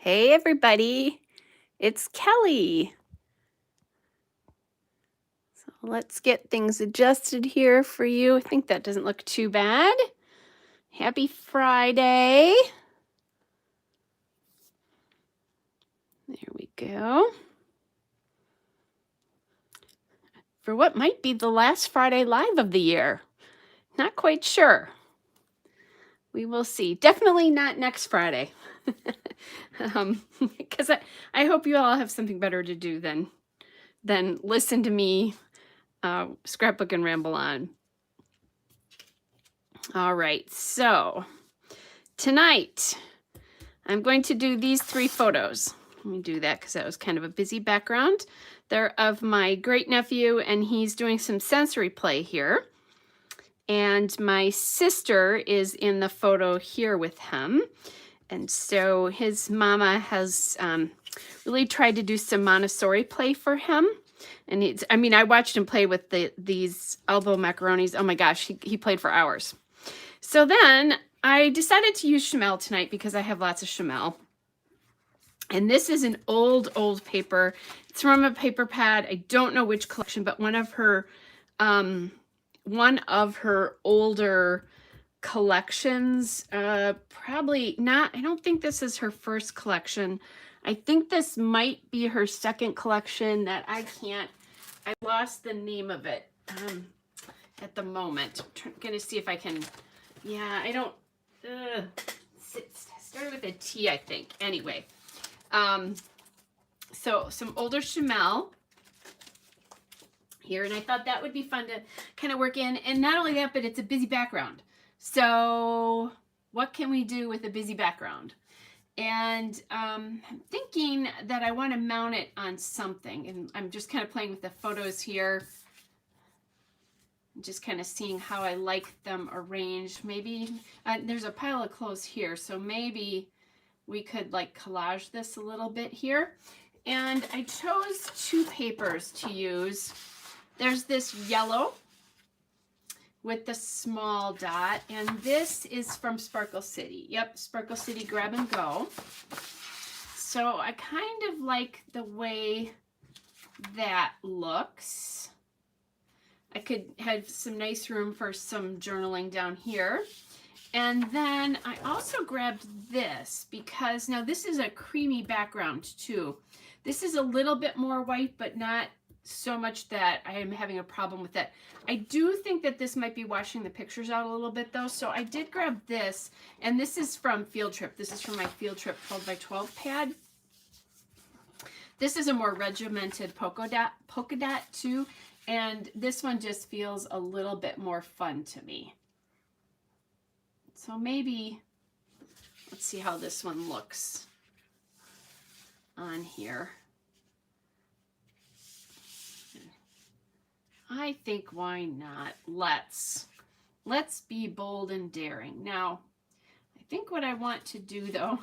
Hey everybody, it's Kelly. So let's get things adjusted here for you. I think that doesn't look too bad. Happy Friday. There we go. For what might be the last Friday Live of the year. Not quite sure. We will see. Definitely not next Friday. Because I hope you all have something better to do than listen to me scrapbook and ramble on. All right, so tonight I'm going to do these 3 photos. Let me do that because that was kind of a busy background. They're of my great nephew, and he's doing some sensory play here. And my sister is in the photo here with him. And so his mama has really tried to do some Montessori play for him. And I watched him play with these elbow macaronis. Oh my gosh, he played for hours. So then I decided to use Chamel tonight because I have lots of Chamel. And this is an old paper. It's from a paper pad. I don't know which collection, but one of her older collections. Probably not. I don't think this is her first collection. I think this might be her second collection that I lost the name of it at the moment. I'm going to see if I can. Yeah, I don't. Started with a T, I think. Anyway. So some older Chamel here, and I thought that would be fun to kind of work in. And not only that, but it's a busy background. So what can we do with a busy background? And I'm thinking that I want to mount it on something. And I'm just kind of playing with the photos here. Just kind of seeing how I like them arranged. Maybe there's a pile of clothes here, so maybe we could like collage this a little bit here. And I chose 2 papers to use. There's this yellow with the small dot, and this is from Sparkle City. Yep, Sparkle City Grab and Go. So I kind of like the way that looks. I could have some nice room for some journaling down here. And then I also grabbed this because now this is a creamy background too. This is a little bit more white, but not so much that I am having a problem with it. I do think that this might be washing the pictures out a little bit though. So I did grab this, and this is from Field Trip. This is from my Field Trip 12x12 pad. This is a more regimented polka dot too. And this one just feels a little bit more fun to me. So maybe, let's see how this one looks on here. I think why not? Let's be bold and daring. Now, I think what I want to do though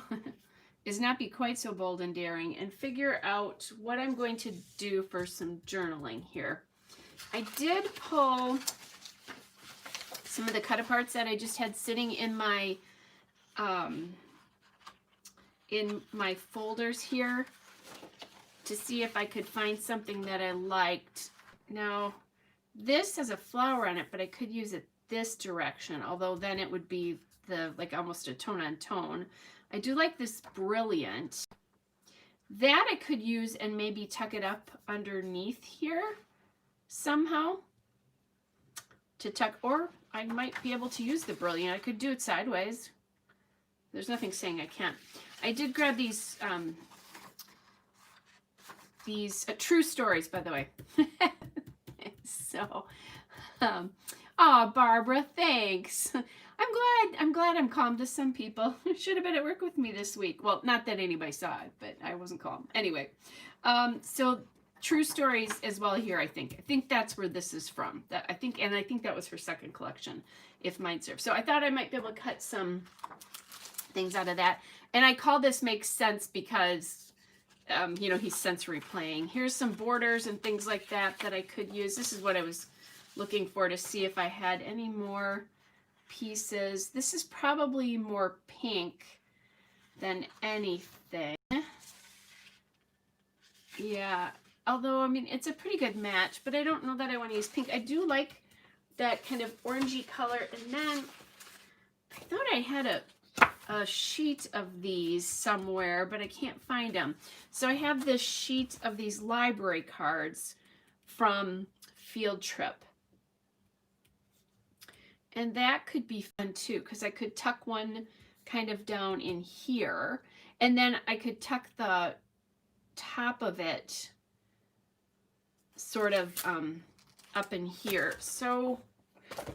is not be quite so bold and daring and figure out what I'm going to do for some journaling here. I did pull some of the cut aparts that I just had sitting in my folders here to see if I could find something that I liked. Now, this has a flower on it, but I could use it this direction, although then it would be like almost a tone on tone. I do like this Brilliant. That I could use and maybe tuck it up underneath here somehow to tuck, or I might be able to use the Brilliant. I could do it sideways. There's nothing saying I can't. I did grab these True Stories, by the way. So, oh, Barbara, thanks. I'm glad I'm calm to some people. Should have been at work with me this week. Well, not that anybody saw it, but I wasn't calm. Anyway, so True Stories as well here, I think. I think that's where this is from. I think that was her second collection, if mine serves. So I thought I might be able to cut some things out of that. And I call this Makes Sense because, he's sensory playing. Here's some borders and things like that I could use. This is what I was looking for to see if I had any more pieces. This is probably more pink than anything. Yeah, although, I mean, it's a pretty good match, but I don't know that I want to use pink. I do like that kind of orangey color. And then I thought I had a sheet of these somewhere, but I can't find them. So I have this sheet of these library cards from Field Trip. And that could be fun too, because I could tuck one kind of down in here, and then I could tuck the top of it sort of up in here. So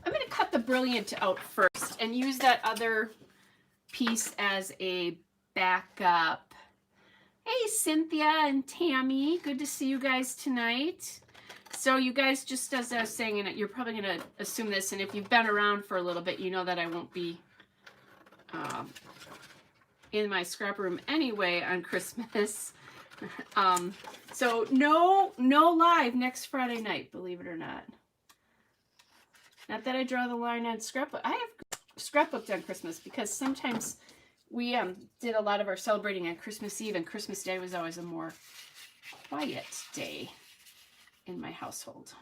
I'm going to cut the Brilliant out first and use that other piece as a backup. Hey, Cynthia and Tammy, good to see you guys tonight. So you guys, just as I was saying, and you're probably going to assume this, and if you've been around for a little bit, you know that I won't be in my scrap room anyway on Christmas. So no live next Friday night, believe it or not. Not that I draw the line on scrapbook. I have scrapbooked on Christmas because sometimes we did a lot of our celebrating on Christmas Eve, and Christmas Day was always a more quiet day in my household.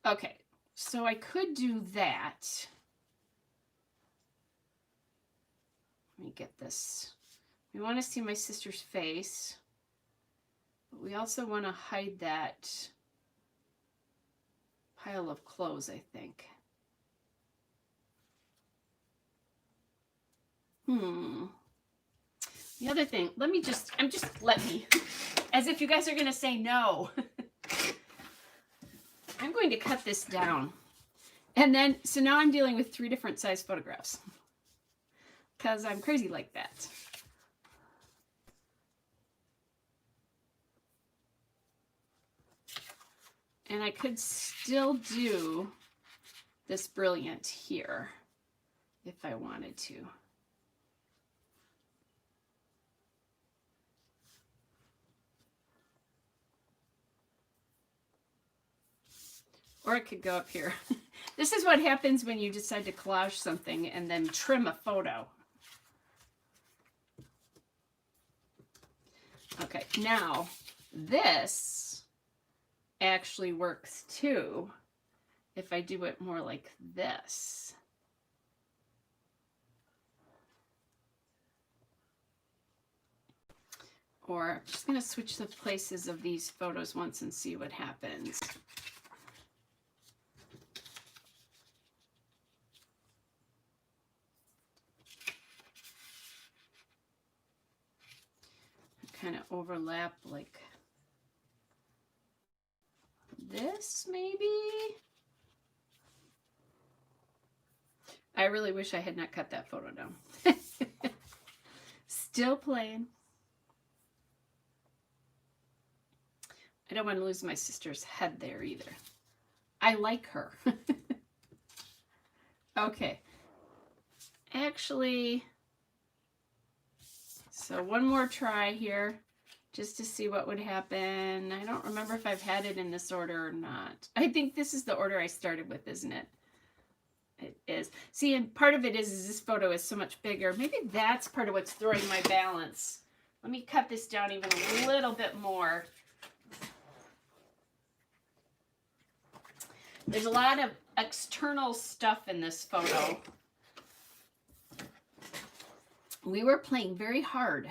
Okay, so I could do that. Let me get this. We want to see my sister's face, but we also want to hide that pile of clothes, I think. The other thing, let me, as if you guys are going to say no. I'm going to cut this down. And then, so now I'm dealing with 3 different size photographs because I'm crazy like that. And I could still do this Brilliant here if I wanted to. Or it could go up here. This is what happens when you decide to collage something and then trim a photo. Okay, now this actually works too if I do it more like this. Or I'm just going to switch the places of these photos once and see what happens. Kind of overlap like this, maybe. I really wish I had not cut that photo down. Still playing. I don't want to lose my sister's head there either. I like her. Okay. Actually, so one more try here just to see what would happen. I don't remember if I've had it in this order or not. I think this is the order I started with, isn't it? It is. See, and part of it is this photo is so much bigger. Maybe that's part of what's throwing my balance. Let me cut this down even a little bit more. There's a lot of external stuff in this photo. We were playing very hard.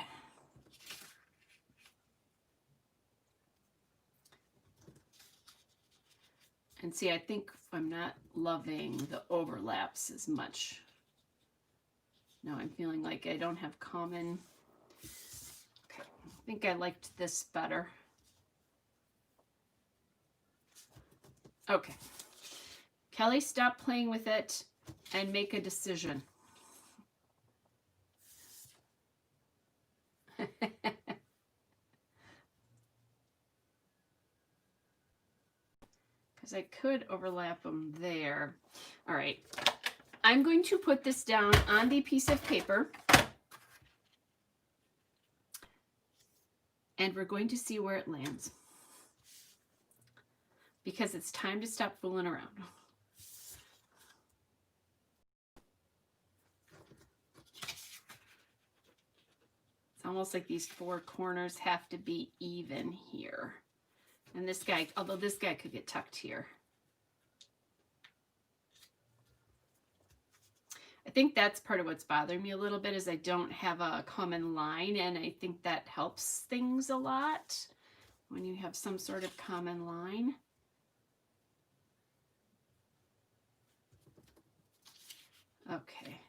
And see, I think I'm not loving the overlaps as much. No, I'm feeling like I don't have common. Okay, I think I liked this better. Okay. Kelly, stop playing with it and make a decision. Because I could overlap them there. All right. I'm going to put this down on the piece of paper. And we're going to see where it lands. Because it's time to stop fooling around. almost like these four corners have to be even here. And this guy, although this guy could get tucked here. I think that's part of what's bothering me a little bit is I don't have a common line, and I think that helps things a lot when you have some sort of common line. Okay.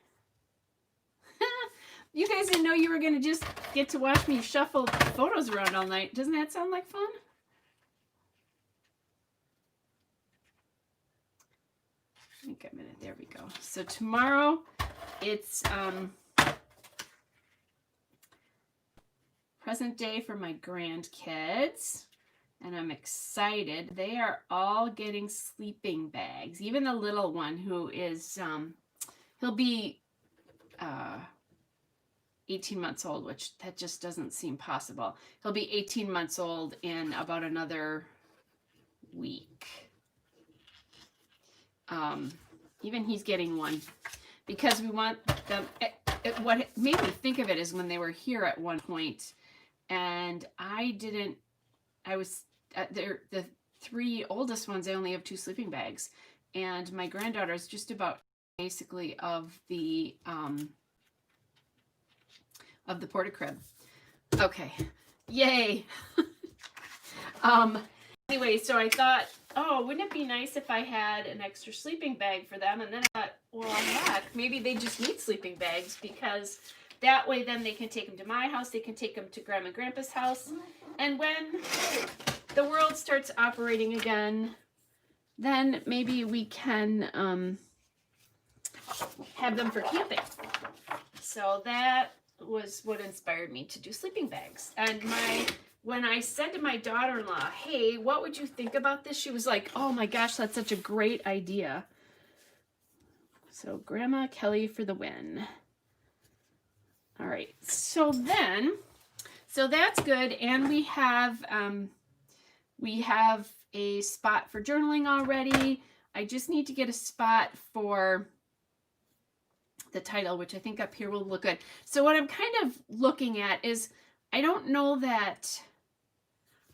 You guys didn't know you were going to just get to watch me shuffle photos around all night. Doesn't that sound like fun? I think I'm gonna, there we go. So tomorrow it's present day for my grandkids, and I'm excited. They are all getting sleeping bags. Even the little one who is, he'll be 18 months old, which that just doesn't seem possible. He'll be 18 months old in about another week. Even he's getting one because we want them. What made me think of it is when they were here at one point, and I was the three oldest ones. I only have 2 sleeping bags, and my granddaughter is just about basically of the porta crib. Okay, yay. Anyway, so I thought, oh, wouldn't it be nice if I had an extra sleeping bag for them? And then I thought, well, heck, maybe they just need sleeping bags, because that way then they can take them to my house, they can take them to Grandma and Grandpa's house. And when the world starts operating again, then maybe we can have them for camping. So that was what inspired me to do sleeping bags. And when I said to my daughter-in-law, hey, what would you think about this? She was like, oh my gosh, that's such a great idea. So Grandma Kelly for the win. All right, so that's good. And we have a spot for journaling already. I just need to get a spot for the title, which I think up here will look good. So what I'm kind of looking at is, I don't know that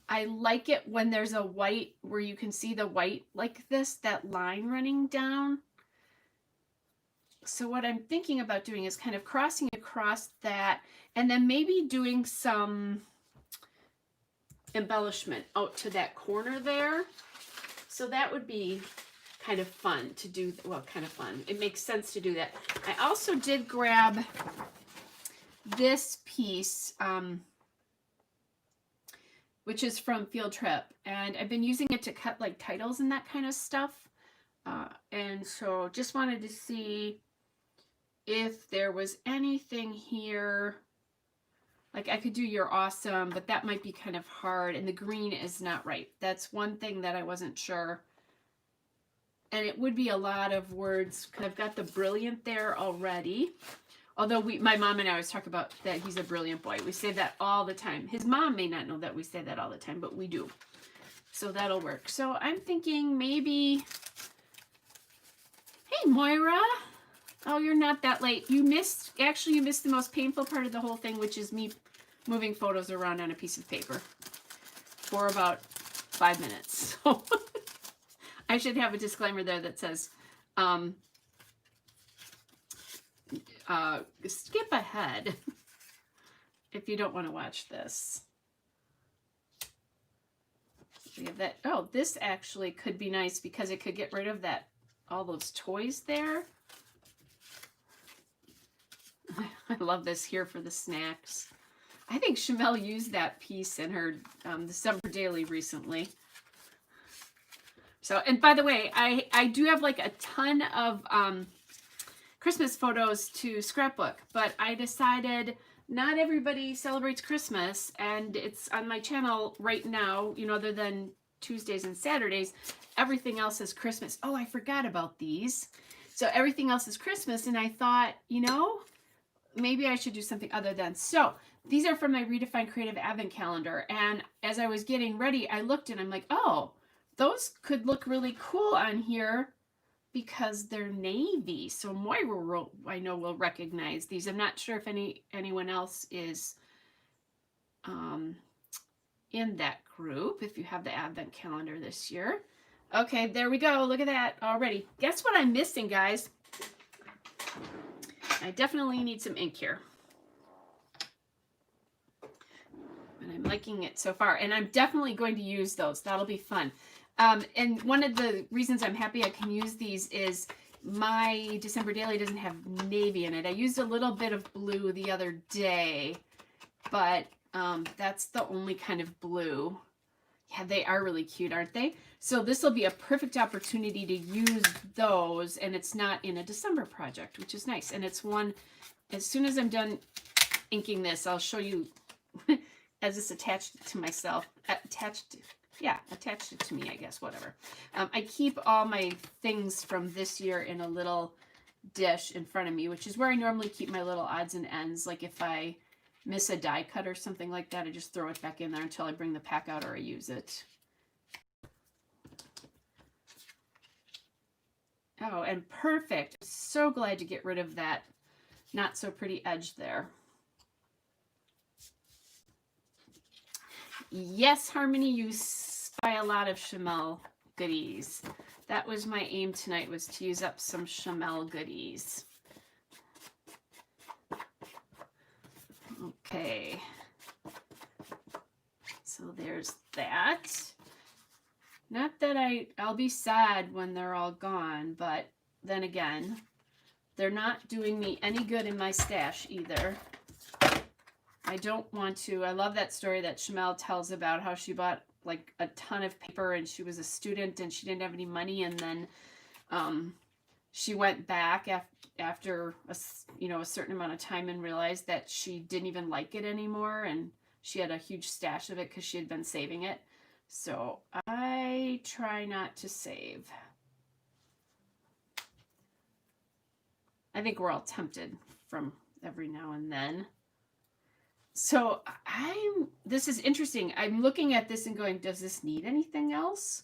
I like it when there's a white, where you can see the white like this, that line running down. So what I'm thinking about doing is kind of crossing across that, and then maybe doing some embellishment out to that corner there. So that would be kind of fun to do. Well, kind of fun. It makes sense to do that. I also did grab this piece, which is from Field Trip, and I've been using it to cut like titles and that kind of stuff. And so just wanted to see if there was anything here. Like I could do You're Awesome, but that might be kind of hard, and the green is not right. That's one thing that I wasn't sure. And it would be a lot of words. I've got the brilliant there already. Although my mom and I always talk about that he's a brilliant boy. We say that all the time. His mom may not know that we say that all the time, but we do. So that'll work. So I'm thinking maybe, hey, Moira. Oh, you're not that late. You missed the most painful part of the whole thing, which is me moving photos around on a piece of paper for about 5 minutes. So I should have a disclaimer there that says, skip ahead if you don't want to watch this. We have that. Oh, this actually could be nice because it could get rid of all those toys there. I love this here for the snacks. I think Shamel used that piece in her December daily recently. So, and by the way, I do have like a ton of Christmas photos to scrapbook, but I decided not everybody celebrates Christmas, and it's on my channel right now, you know, other than Tuesdays and Saturdays, everything else is Christmas. Oh, I forgot about these. So everything else is Christmas, and I thought, you know, maybe I should do something other than. So these are from my Redefined Creative Advent Calendar, and as I was getting ready, I looked and I'm like, oh, those could look really cool on here because they're navy. So Moira, I know, will recognize these. I'm not sure if anyone else is in that group if you have the advent calendar this year. Okay, there we go. Look at that already. Guess what I'm missing, guys? I definitely need some ink here. And I'm liking it so far. And I'm definitely going to use those. That'll be fun. And one of the reasons I'm happy I can use these is my December Daily doesn't have navy in it. I used a little bit of blue the other day, but that's the only kind of blue. Yeah, they are really cute, aren't they? So this will be a perfect opportunity to use those, and it's not in a December project, which is nice. And it's one, as soon as I'm done inking this, I'll show you as it's attached to myself, attached it to me, I guess, whatever. I keep all my things from this year in a little dish in front of me, which is where I normally keep my little odds and ends. Like if I miss a die cut or something like that, I just throw it back in there until I bring the pack out or I use it. Oh, and perfect. I'm so glad to get rid of that not so pretty edge there. Yes, Harmony, you spy a lot of Chamel goodies. That was my aim tonight, was to use up some Chamel goodies. Okay. So there's that. Not that I'll be sad when they're all gone, but then again, they're not doing me any good in my stash either. I don't want to. I love that story that Chamel tells about how she bought like a ton of paper and she was a student and she didn't have any money, and then she went back after a certain amount of time and realized that she didn't even like it anymore, and she had a huge stash of it because she had been saving it. So I try not to save. I think we're all tempted from every now and then. So this is interesting. I'm looking at this and going, does this need anything else?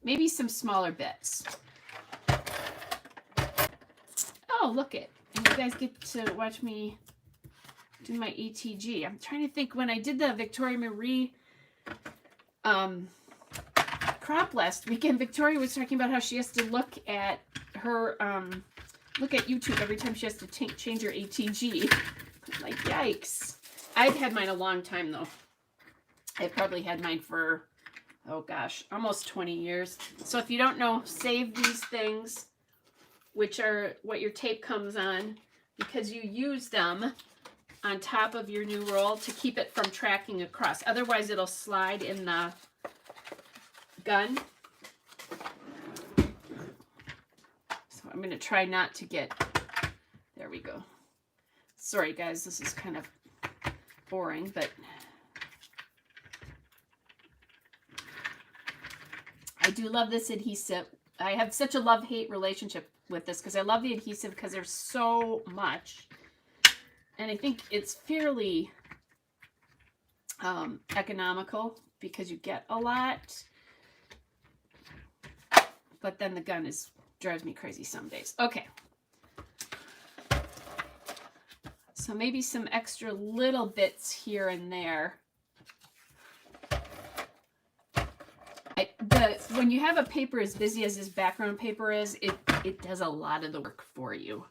Maybe some smaller bits. Oh, look it. And you guys get to watch me do my ETG. I'm trying to think, when I did the Victoria Marie crop last weekend, Victoria was talking about how she has to look at her look at YouTube every time she has to change her ATG. I'm like, yikes. I've had mine a long time though. I probably had mine for, oh gosh, almost 20 years. So if you don't know, save these things, which are what your tape comes on, because you use them on top of your new roll to keep it from tracking across. Otherwise it'll slide in the gun. So I'm going to try not to get, there we go. Sorry guys, this is kind of boring, but I do love this adhesive. I have such a love-hate relationship with this because I love the adhesive because there's so much, and I think it's fairly economical because you get a lot, but then the gun drives me crazy some days. Okay. So maybe some extra little bits here and there. When you have a paper as busy as this background paper is, it does a lot of the work for you.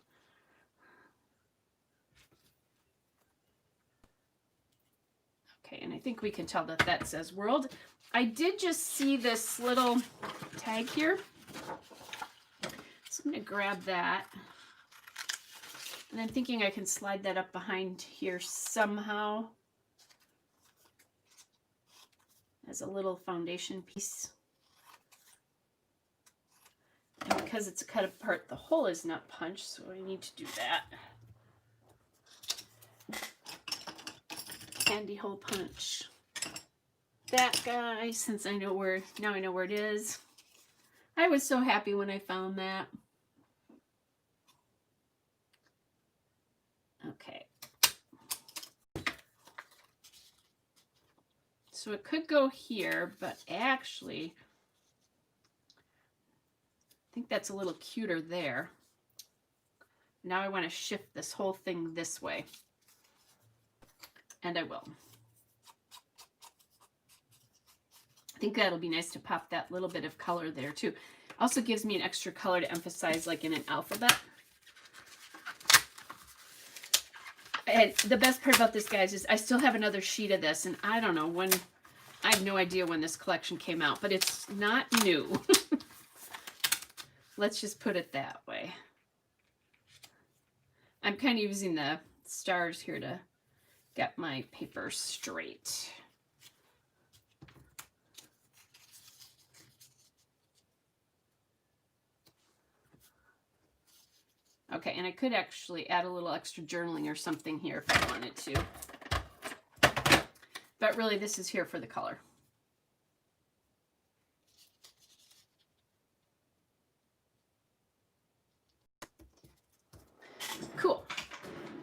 Okay, and I think we can tell that that says world. I did just see this little tag here. So I'm going to grab that. And I'm thinking I can slide that up behind here somehow as a little foundation piece. And because it's cut apart, the hole is not punched, so I need to do that. Handy hole punch. That guy, since I know now I know where it is. I was so happy when I found that. Okay. So it could go here, but actually, I think that's a little cuter there. Now I want to shift this whole thing this way. And I will. think that'll be nice to pop that little bit of color there too. Also gives me an extra color to emphasize like in an alphabet. And the best part about this, guys, is I still have another sheet of this, and I don't know when, I have no idea when this collection came out, but it's not new. Let's just put it that way. I'm kind of using the stars here to get my paper straight. Okay, and I could actually add a little extra journaling or something here if I wanted to. But really, this is here for the color. Cool.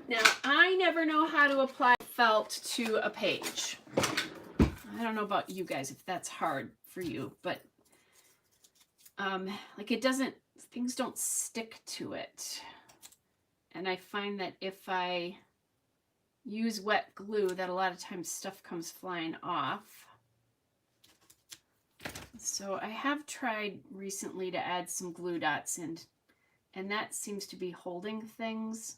Now, I never know how to apply felt to a page. I don't know about you guys if that's hard for you, but like it doesn't, things don't stick to it. And I find that if I use wet glue, that a lot of times stuff comes flying off. So I have tried recently to add some glue dots in, and that seems to be holding things.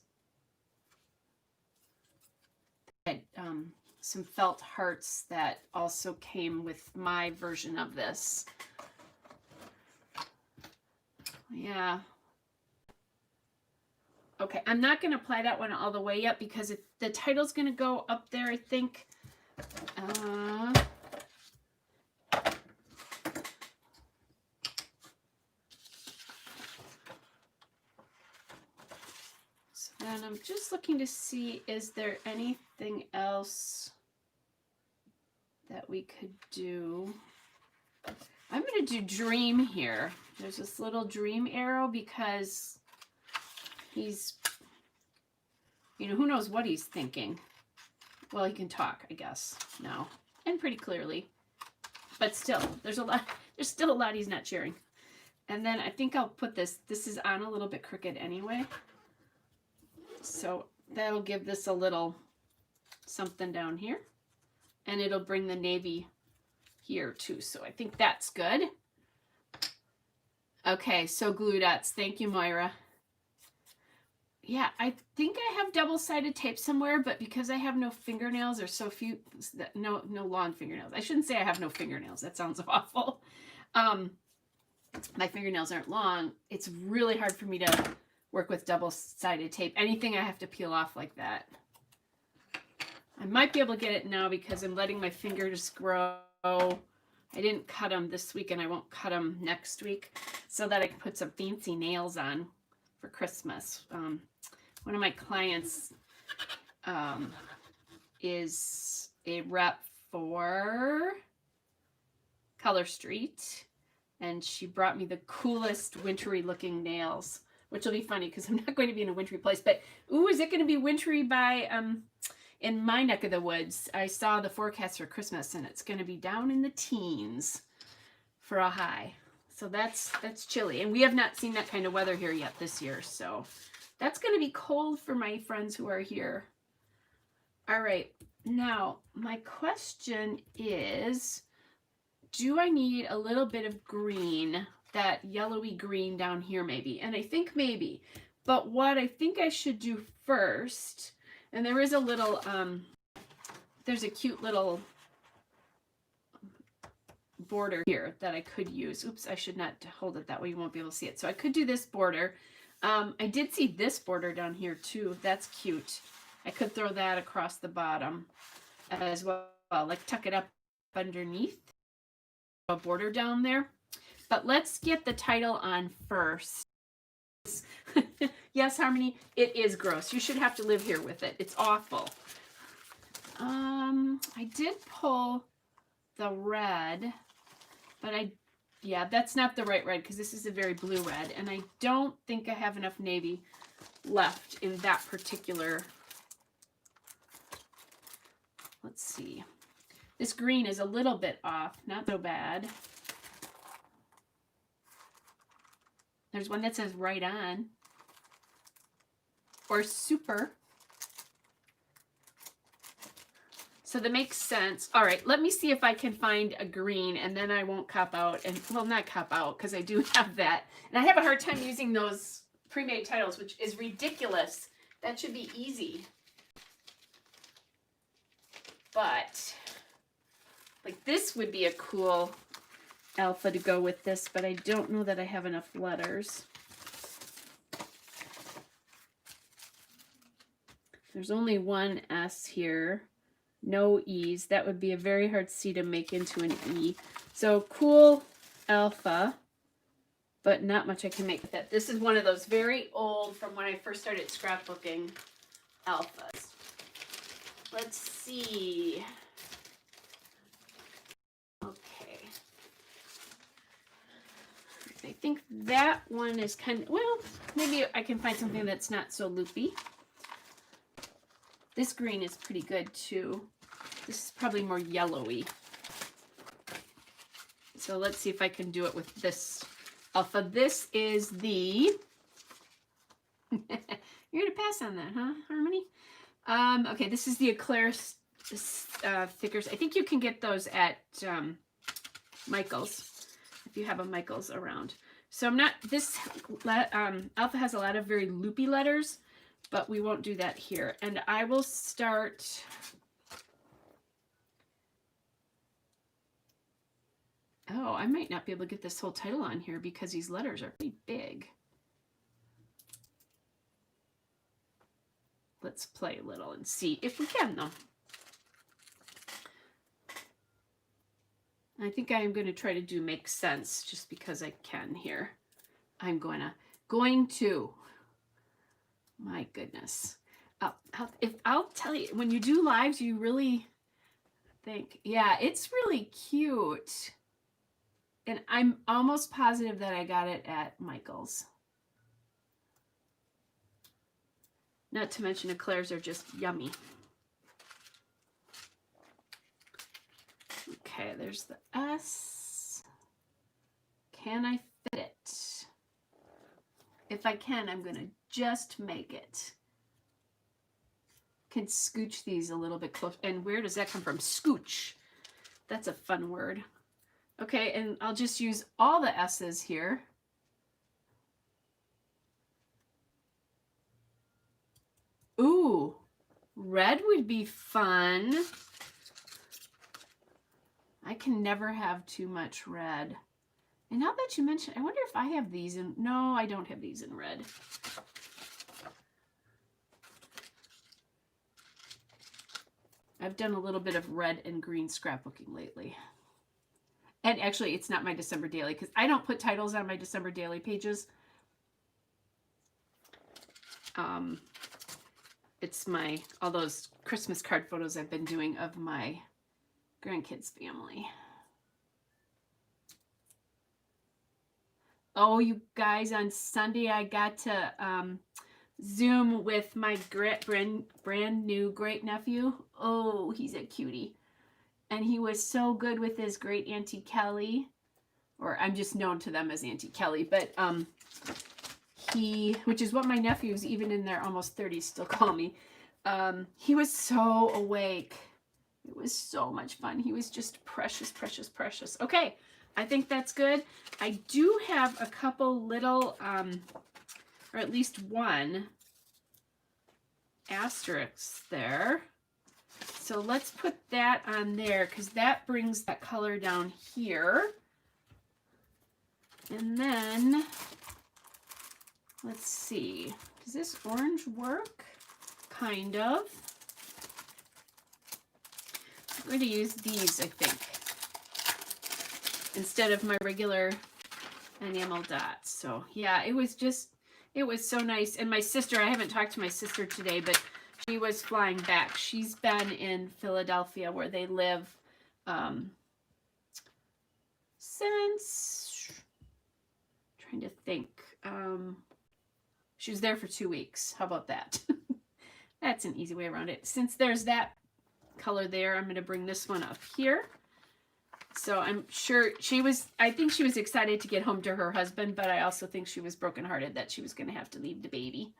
Some felt hearts that also came with my version of this. Yeah. Okay, I'm not going to apply that one all the way yet because the title's going to go up there, I think. So then I'm just looking to see, is there anything else that we could do? I'm going to do dream here. There's this little dream arrow because he's, you know, who knows what he's thinking. Well, he can talk, I guess, now, and pretty clearly. But still, there's still a lot he's not sharing. And then I think I'll put this is on a little bit crooked anyway. So that'll give this a little something down here. And it'll bring the navy here too. So I think that's good. Okay, so glue dots. Thank you, Moira. Yeah, I think I have double-sided tape somewhere, but because I have no fingernails or so few, no long fingernails. I shouldn't say I have no fingernails. That sounds awful. My fingernails aren't long. It's really hard for me to work with double-sided tape. Anything I have to peel off like that. I might be able to get it now because I'm letting my fingers grow. I didn't cut them this week, and I won't cut them next week so that I can put some fancy nails on for Christmas. One of my clients is a rep for Color Street, and she brought me the coolest wintry looking nails, which will be funny because I'm not going to be in a wintry place. But ooh, is it going to be wintry by in my neck of the woods? I saw the forecast for Christmas, and it's going to be down in the teens for a high. So that's chilly, and we have not seen that kind of weather here yet this year. So that's going to be cold for my friends who are here. All right, now my question is, do I need a little bit of green, that yellowy green down here maybe? And I think maybe, but what I think I should do first, and there is a little, there's a cute little border here that I could use. Oops, I should not hold it that way. You won't be able to see it. So I could do this border. I did see this border down here too. That's cute. I could throw that across the bottom as well, like tuck it up underneath a border down there. But let's get the title on first. Yes, Harmony, it is gross. You should have to live here with it. It's awful. I did pull the red, but yeah, that's not the right red because this is a very blue red, and I don't think I have enough navy left in that particular. Let's see. This green is a little bit off, not so bad. There's one that says right on or super. So that makes sense. All right, let me see if I can find a green, and then I won't cop out. And well, not cop out, because I do have that. And I have a hard time using those pre-made titles, which is ridiculous. That should be easy. But like this would be a cool alpha to go with this, but I don't know that I have enough letters. There's only one S here, no E's. That would be a very hard C to make into an E. So cool alpha, but not much I can make with that. This is one of those very old, from when I first started scrapbooking, alphas. Let's see. Okay. I think that one is kind of, well, maybe I can find something that's not so loopy. This green is pretty good too. This is probably more yellowy. So let's see if I can do it with this alpha. This is the, you're gonna pass on that, huh, Harmony? Okay, this is the Eclairs thickers. I think you can get those at Michael's, if you have a Michael's around. So I'm not, this alpha has a lot of very loopy letters, but we won't do that here. And I will start, oh, I might not be able to get this whole title on here because these letters are pretty big. Let's play a little and see if we can, though. I think I am going to try to do make sense just because I can here. I'm going to, my goodness. I'll tell you, when you do lives, you really think, yeah, it's really cute. And I'm almost positive that I got it at Michael's. Not to mention eclairs are just yummy. Okay, there's the S. Can I fit it? If I can, I'm going to just make it. Can scooch these a little bit close. And where does that come from? Scooch. That's a fun word. Okay, and I'll just use all the S's here. Ooh, red would be fun. I can never have too much red. And now that you mention, I wonder if I have these in, no, I don't have these in red. I've done a little bit of red and green scrapbooking lately. And actually, it's not my December daily because I don't put titles on my December daily pages. It's all those Christmas card photos I've been doing of my grandkids' family. Oh, you guys, on Sunday I got to Zoom with my brand new great nephew. Oh, he's a cutie. And he was so good with his great Auntie Kelly, or I'm just known to them as Auntie Kelly, but which is what my nephews, even in their almost 30s, still call me. He was so awake. It was so much fun. He was just precious, precious, precious. Okay, I think that's good. I do have a couple little, or at least one asterisk there. So let's put that on there because that brings that color down here. And then, let's see, does this orange work? Kind of. I'm going to use these, I think, instead of my regular enamel dots. So yeah, it was so nice. And my sister, I haven't talked to my sister today, but she was flying back. She's been in Philadelphia where they live since, trying to think, she was there for 2 weeks. How about that? That's an easy way around it. Since there's that color there, I'm going to bring this one up here. So I'm sure I think she was excited to get home to her husband, but I also think she was brokenhearted that she was going to have to leave the baby.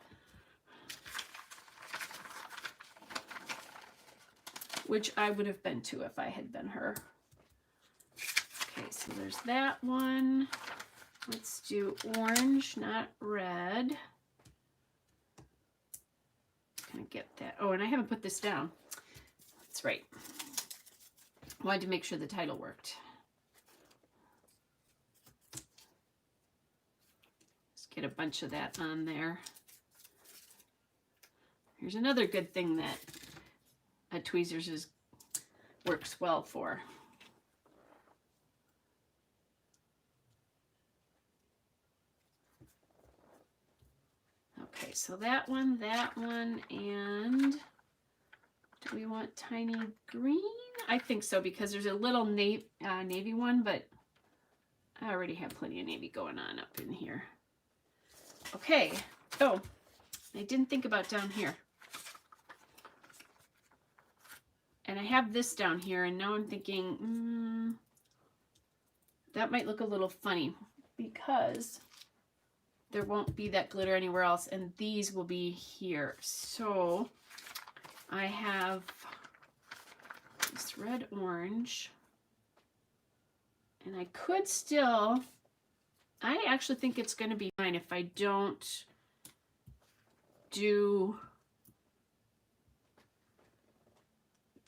which I would have been too if I had been her. Okay, so there's that one. Let's do orange, not red. Gonna get that. Oh, and I haven't put this down. That's right. Wanted to make sure the title worked. Let's get a bunch of that on there. Here's another good thing that a tweezers works well for. Okay, so that one, and do we want tiny green? I think so, because there's a little navy one, but I already have plenty of navy going on up in here. Okay, oh, I didn't think about down here. And I have this down here, and now I'm thinking, that might look a little funny, because there won't be that glitter anywhere else, and these will be here. So I have this red orange, and I could still, I actually think it's going to be fine if I don't do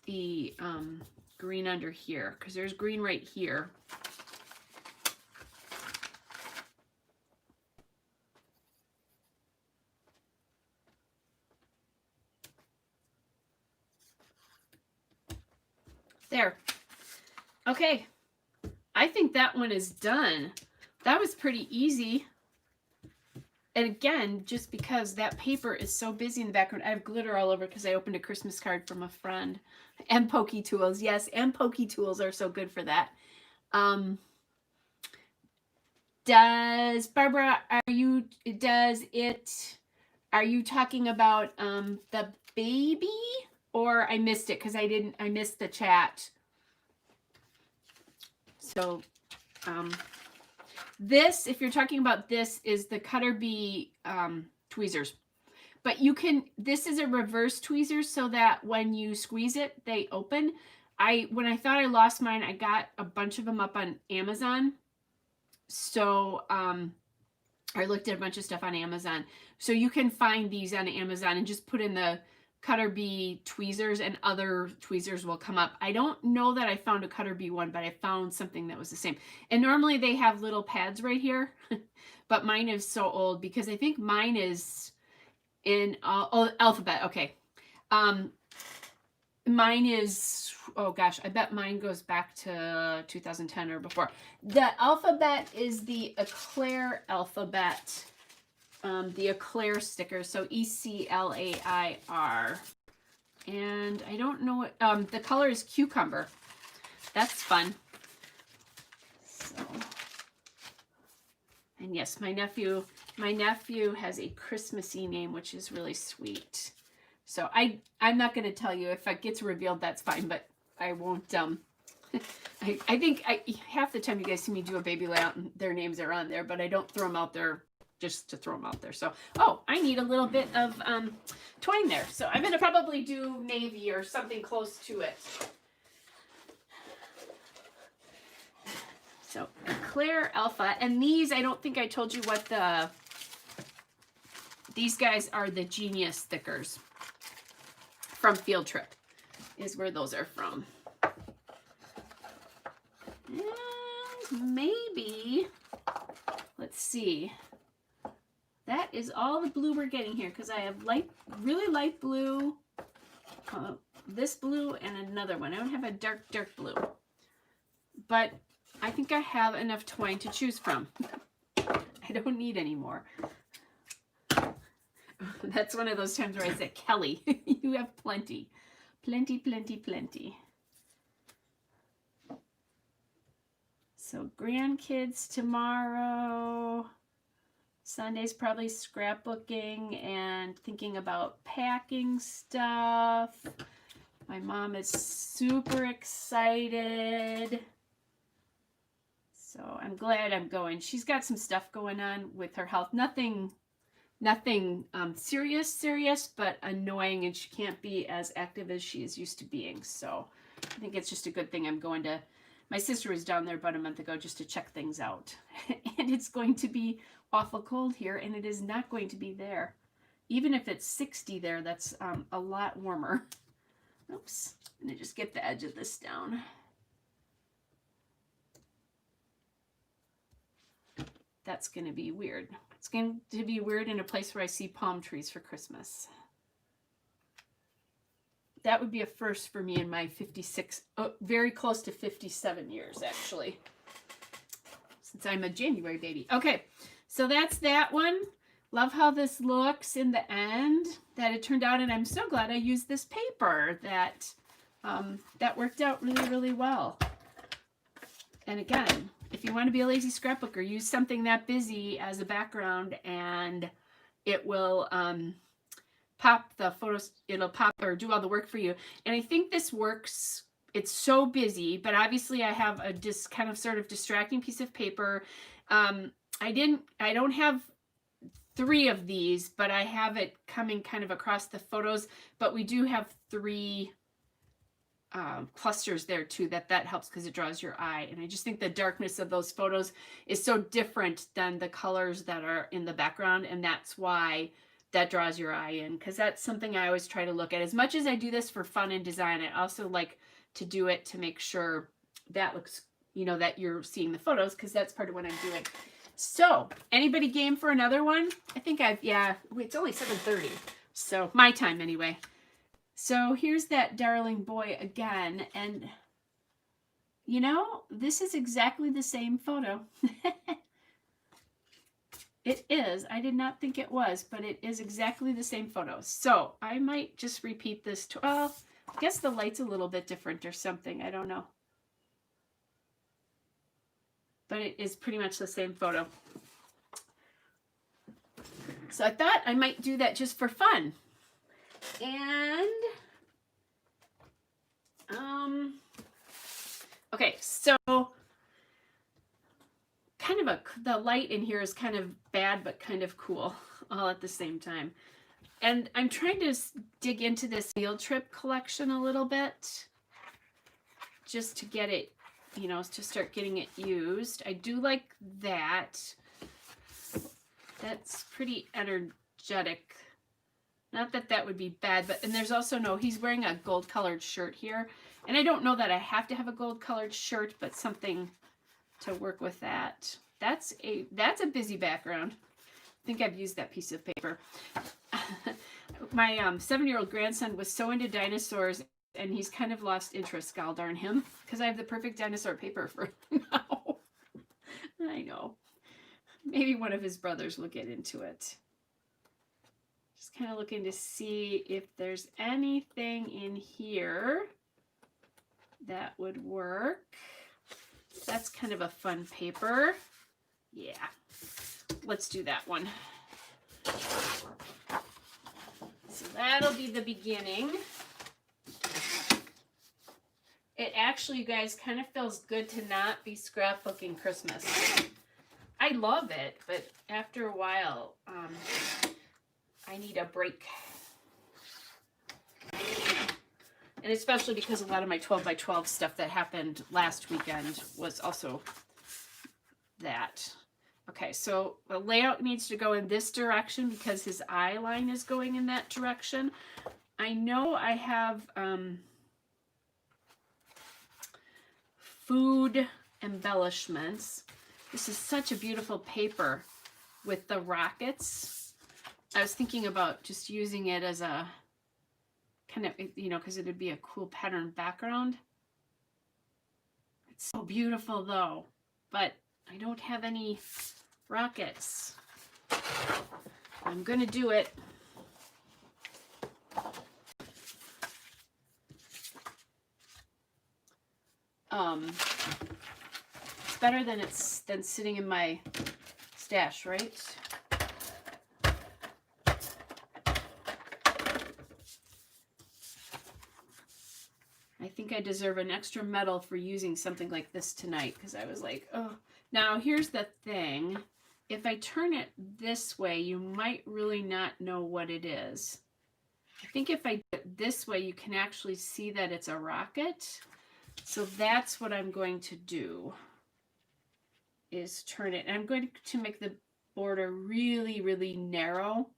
the green under here, because there's green right here. There. Okay. I think that one is done. That was pretty easy. And again, just because that paper is so busy in the background, I have glitter all over because I opened a Christmas card from a friend. And pokey tools. Yes, and pokey tools are so good for that. Barbara, are you talking about the baby? Or I missed it because I missed the chat. So this, if you're talking about this, is the Cutter Bee tweezers. But you can, this is a reverse tweezer so that when you squeeze it, they open. When I thought I lost mine, I got a bunch of them up on Amazon. So I looked at a bunch of stuff on Amazon. So you can find these on Amazon and just put in the Cutter Bee tweezers and other tweezers will come up. I don't know that I found a Cutter Bee one, but I found something that was the same. And normally they have little pads right here, but mine is so old because I think mine is in alphabet. Okay. Mine is, oh gosh, I bet mine goes back to 2010 or before. The alphabet is the Eclair alphabet. The Eclair sticker, so ECLAIR. And I don't know what, the color is cucumber. That's fun. So, and yes, my nephew has a Christmassy name, which is really sweet. So I'm not going to tell you. If it gets revealed, that's fine, but I won't, I think half the time you guys see me do a baby layout and their names are on there, but I don't throw them out there just to throw them out there. So, oh, I need a little bit of twine there. So I'm going to probably do navy or something close to it. So Eclair Alpha. And these, I don't think I told you what these guys are the Genius stickers from Field Trip is where those are from. And maybe, let's see. That is all the blue we're getting here because I have really light blue, this blue, and another one. I don't have a dark blue. But I think I have enough twine to choose from. I don't need any more. That's one of those times where I said, Kelly, you have plenty. Plenty, plenty, plenty. So grandkids tomorrow. Sunday's probably scrapbooking and thinking about packing stuff. My mom is super excited. So I'm glad I'm going. She's got some stuff going on with her health. Nothing Nothing serious, but annoying, and she can't be as active as she is used to being. So I think it's just a good thing I'm going to, my sister was down there about a month ago just to check things out. And it's going to be awful cold here, and it is not going to be there. Even if it's 60 there, that's a lot warmer. Oops, I'm going to just get the edge of this down. That's going to be weird. It's going to be weird in a place where I see palm trees for Christmas. That would be a first for me in my 56, very close to 57 years, actually, since I'm a January baby. Okay, so that's that one. Love how this looks in the end, that it turned out, and I'm so glad I used this paper. That worked out really, really well. And again, if you want to be a lazy scrapbooker, use something that busy as a background, and it will pop the photos, it'll pop or do all the work for you. And I think this works. It's so busy, but obviously I have a kind of sort of distracting piece of paper. I don't have 3 of these, but I have it coming kind of across the photos, but we do have 3 clusters there too, that helps because it draws your eye. And I just think the darkness of those photos is so different than the colors that are in the background, and that's why that draws your eye in, because that's something I always try to look at. As much as I do this for fun and design, I also like to do it to make sure that looks, you know, that you're seeing the photos, because that's part of what I'm doing. So, anybody game for another one? I think it's only 7:30, so my time anyway. So here's that darling boy again, and you know, this is exactly the same photo. It is. I did not think it was, but it is exactly the same photo. So I might just repeat this. Well, I guess the light's a little bit different or something. I don't know. But it is pretty much the same photo. So I thought I might do that just for fun. And okay, so kind of the light in here is kind of bad but kind of cool all at the same time. And I'm trying to dig into this field trip collection a little bit just to get it, you know, to start getting it used. I do like that. That's pretty energetic. Not that that would be bad, but, and there's also he's wearing a gold colored shirt here. And I don't know that I have to have a gold colored shirt, but something to work with that. That's a busy background. I think I've used that piece of paper. My 7-year-old grandson was so into dinosaurs, and he's kind of lost interest, god darn him, because I have the perfect dinosaur paper for him now. I know. Maybe one of his brothers will get into it. Just kind of looking to see if there's anything in here that would work. That's kind of a fun paper. Yeah, let's do that one. So that'll be the beginning. It actually, you guys, kind of feels good to not be scrapbooking Christmas. I love it, but after a while, I need a break. And especially because a lot of my 12 by 12 stuff that happened last weekend was also that. Okay, so the layout needs to go in this direction because his eye line is going in that direction. I know I have food embellishments. This is such a beautiful paper with the rockets. I was thinking about just using it as a kind of, you know, because it would be a cool pattern background. It's so beautiful though, but I don't have any rockets. I'm gonna do it. It's better than sitting in my stash, right? I think I deserve an extra medal for using something like this tonight, because I was like, oh. Now, here's the thing. if I turn it this way, you might really not know what it is. I think if I do it this way, you can actually see that it's a rocket. So that's what I'm going to do, is turn it. And I'm going to make the border really, really narrow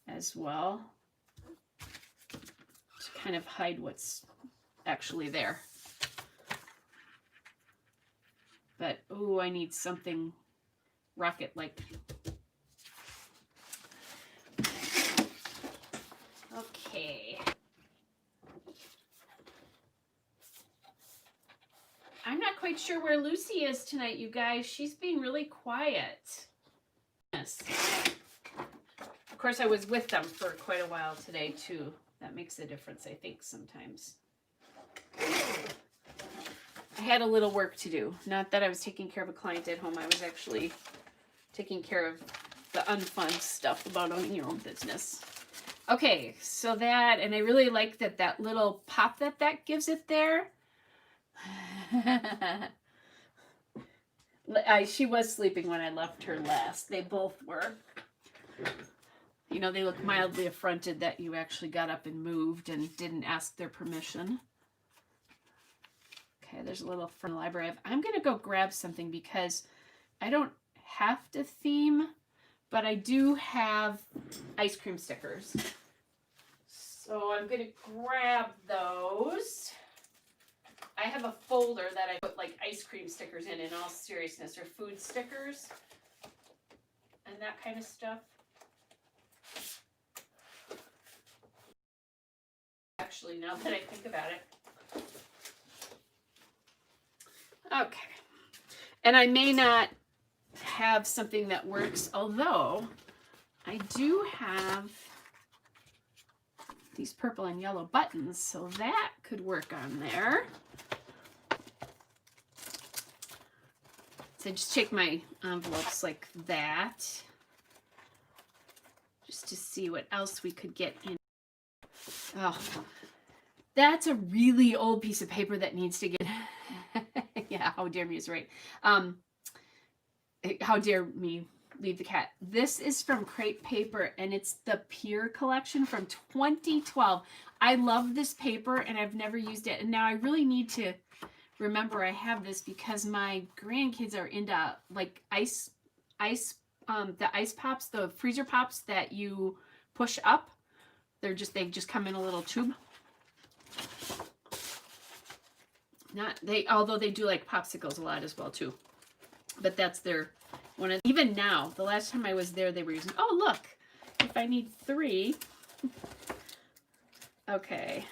as well, to kind of hide what's actually there. But, oh, I need something rocket-like. Okay. I'm not quite sure where Lucy is tonight, you guys. She's being really quiet. Yes. Of course, I was with them for quite a while today, too. That makes a difference, I think, sometimes. I had a little work to do. Not that I was taking care of a client at home. I was actually taking care of the unfun stuff about owning your own business. Okay, so that, and I really like that little pop that gives it there. She was sleeping when I left her last. They both were. You know, they look mildly affronted that you actually got up and moved and didn't ask their permission. Okay, there's a little from the library. I'm going to go grab something because I don't have to theme, but I do have ice cream stickers. So I'm going to grab those. I have a folder that I put like ice cream stickers in all seriousness, or food stickers and that kind of stuff. Actually, now that I think about it. Okay. And I may not have something that works, although I do have these purple and yellow buttons, so that could work on there. So just take my envelopes like that, just to see what else we could get in. Oh, that's a really old piece of paper that needs to get. Yeah, how dare me is right. How dare me leave the cat. This is from Crepe Paper, and it's the Pier collection from 2012. I love this paper, and I've never used it. And now I really need to remember I have this because my grandkids are into like the ice pops, the freezer pops that you push up. They just come in a little tube. Although they do like popsicles a lot as well too. But that's their one of, even now, the last time I was there, they were using, oh look, if I need 3. Okay.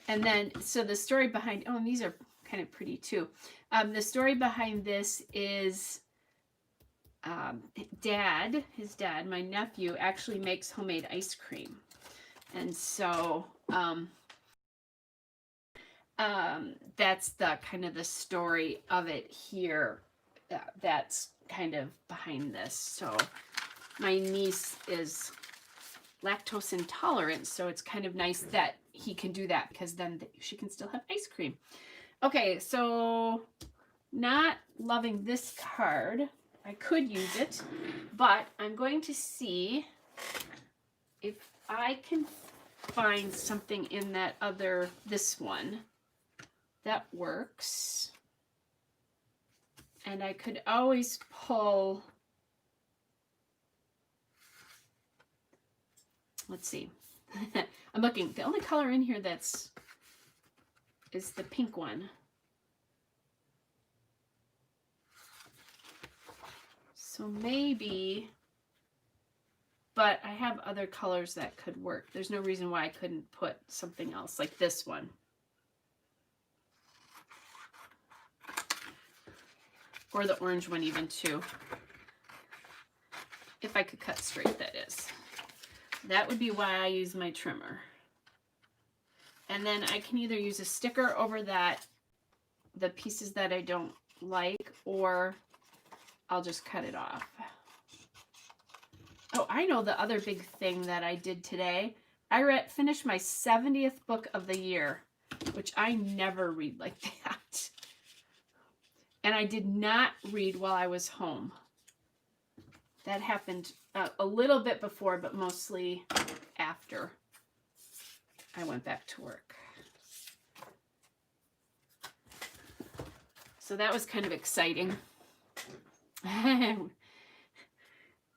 And then, so the story behind, oh, and these are kind of pretty too. The story behind this is his dad, my nephew, actually makes homemade ice cream. And so that's the kind of the story of it here. That's kind of behind this. So my niece is lactose intolerant, so it's kind of nice that he can do that because then she can still have ice cream. Okay, so not loving this card. I could use it, but I'm going to see if I can find something in that other, this one, that works. And I could always pull, let's see. I'm looking, the only color in here is the pink one. So maybe, but I have other colors that could work. There's no reason why I couldn't put something else like this one. Or the orange one even too. If I could cut straight, that is. That would be why I use my trimmer. And then I can either use a sticker over that, the pieces that I don't like, or I'll just cut it off. Oh, I know the other big thing that I did today. I finished my 70th book of the year. which I never read like that. And I did not read while I was home. That happened a little bit before, but mostly after I went back to work. So that was kind of exciting.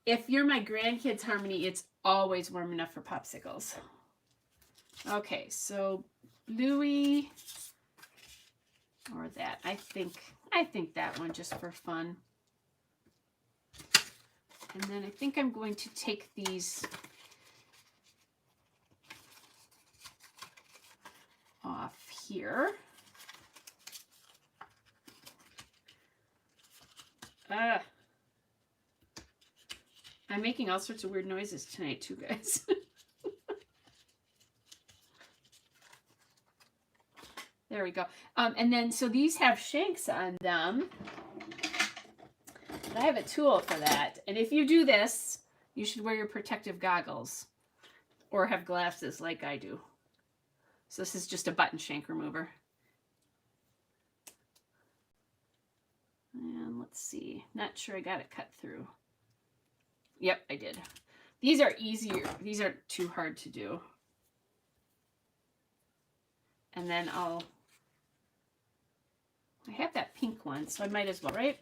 If you're my grandkids' Harmony, it's always warm enough for popsicles. Okay, so Louis, or that. I think that one just for fun. And then I think I'm going to take these off here. I'm making all sorts of weird noises tonight too, guys. There we go. And then, so these have shanks on them. I have a tool for that. And if you do this, you should wear your protective goggles or have glasses like I do. So this is just a button shank remover. And let's see. Not sure I got it cut through. Yep, I did. These are easier. These aren't too hard to do. And then I have that pink one, so I might as well, right?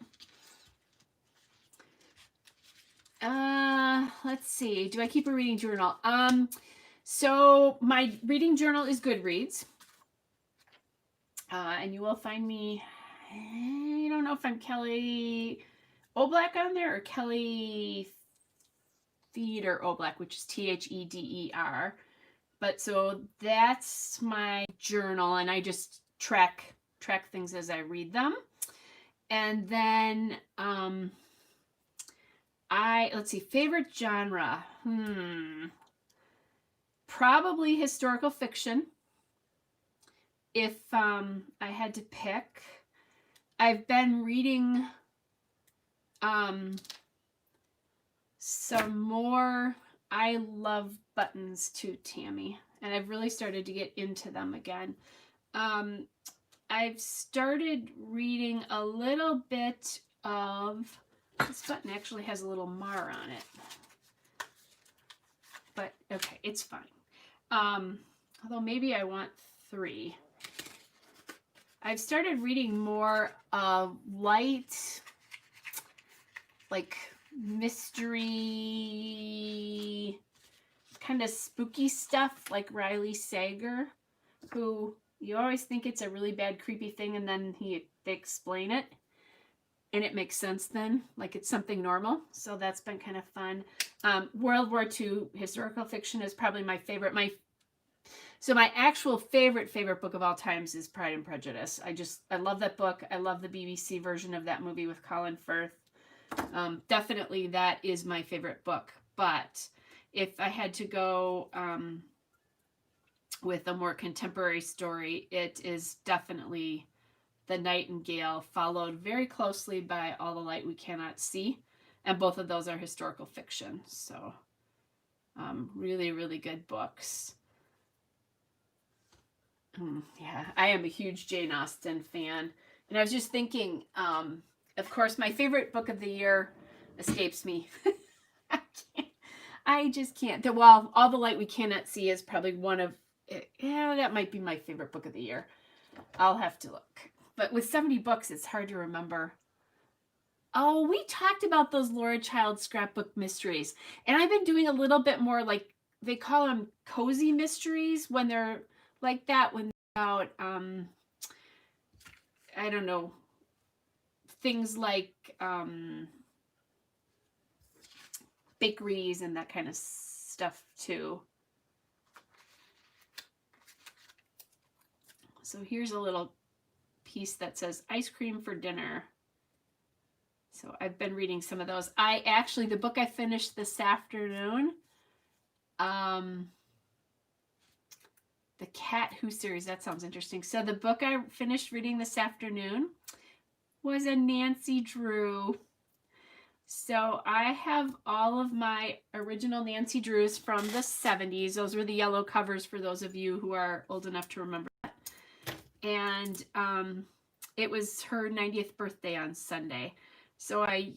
Let's see. Do I keep a reading journal? So my reading journal is Goodreads. And you will find me, I don't know if I'm Kelly Oblak on there or Kelly Theater Oblak, which is Theder. But so that's my journal, and I just track things as I read them. And then let's see, favorite genre. Probably historical fiction. If I had to pick, I've been reading some more I Love Buttons too, Tammy, and I've really started to get into them again. I've started reading a little bit of, this button actually has a little mar on it, but okay, it's fine. Although maybe I want 3. I've started reading more light, like mystery, kind of spooky stuff, like Riley Sager, who you always think it's a really bad, creepy thing, and then they explain it, and it makes sense then, like it's something normal. So that's been kind of fun. World War II historical fiction is probably my favorite. So my actual favorite book of all times is Pride and Prejudice. I love that book. I love the BBC version of that movie with Colin Firth. Definitely that is my favorite book. But if I had to go with a more contemporary story, it is definitely The Nightingale, followed very closely by All the Light We Cannot See. And both of those are historical fiction. So really, really good books. Yeah, I am a huge Jane Austen fan. And I was just thinking, of course, my favorite book of the year escapes me. I just can't. Well, All the Light We Cannot See is probably one of, that might be my favorite book of the year. I'll have to look. But with 70 books, it's hard to remember. Oh, we talked about those Laura Child scrapbook mysteries. And I've been doing a little bit more, like, they call them cozy mysteries when they're like that, when about I don't know, things like bakeries and that kind of stuff too. So here's a little piece that says ice cream for dinner. So I've been reading some of those. The book I finished this afternoon, the Cat Who series, that sounds interesting. So the book I finished reading this afternoon was a Nancy Drew. So I have all of my original Nancy Drews from the 70s. Those were the yellow covers for those of you who are old enough to remember that. and it was her 90th birthday on Sunday. So I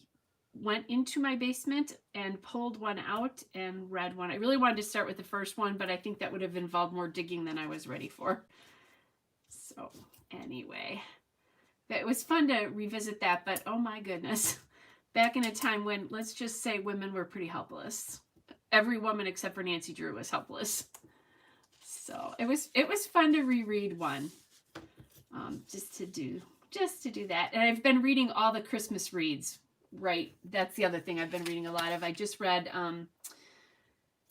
went into my basement and pulled one out and read one. I really wanted to start with the first one, but I think that would have involved more digging than I was ready for. So anyway, it was fun to revisit that, but oh my goodness, back in a time when, let's just say, women were pretty helpless. Every woman except for Nancy Drew was helpless. So it was fun to reread one, just to do that. And I've been reading all the Christmas reads. Right, that's the other thing I've been reading a lot of. I just read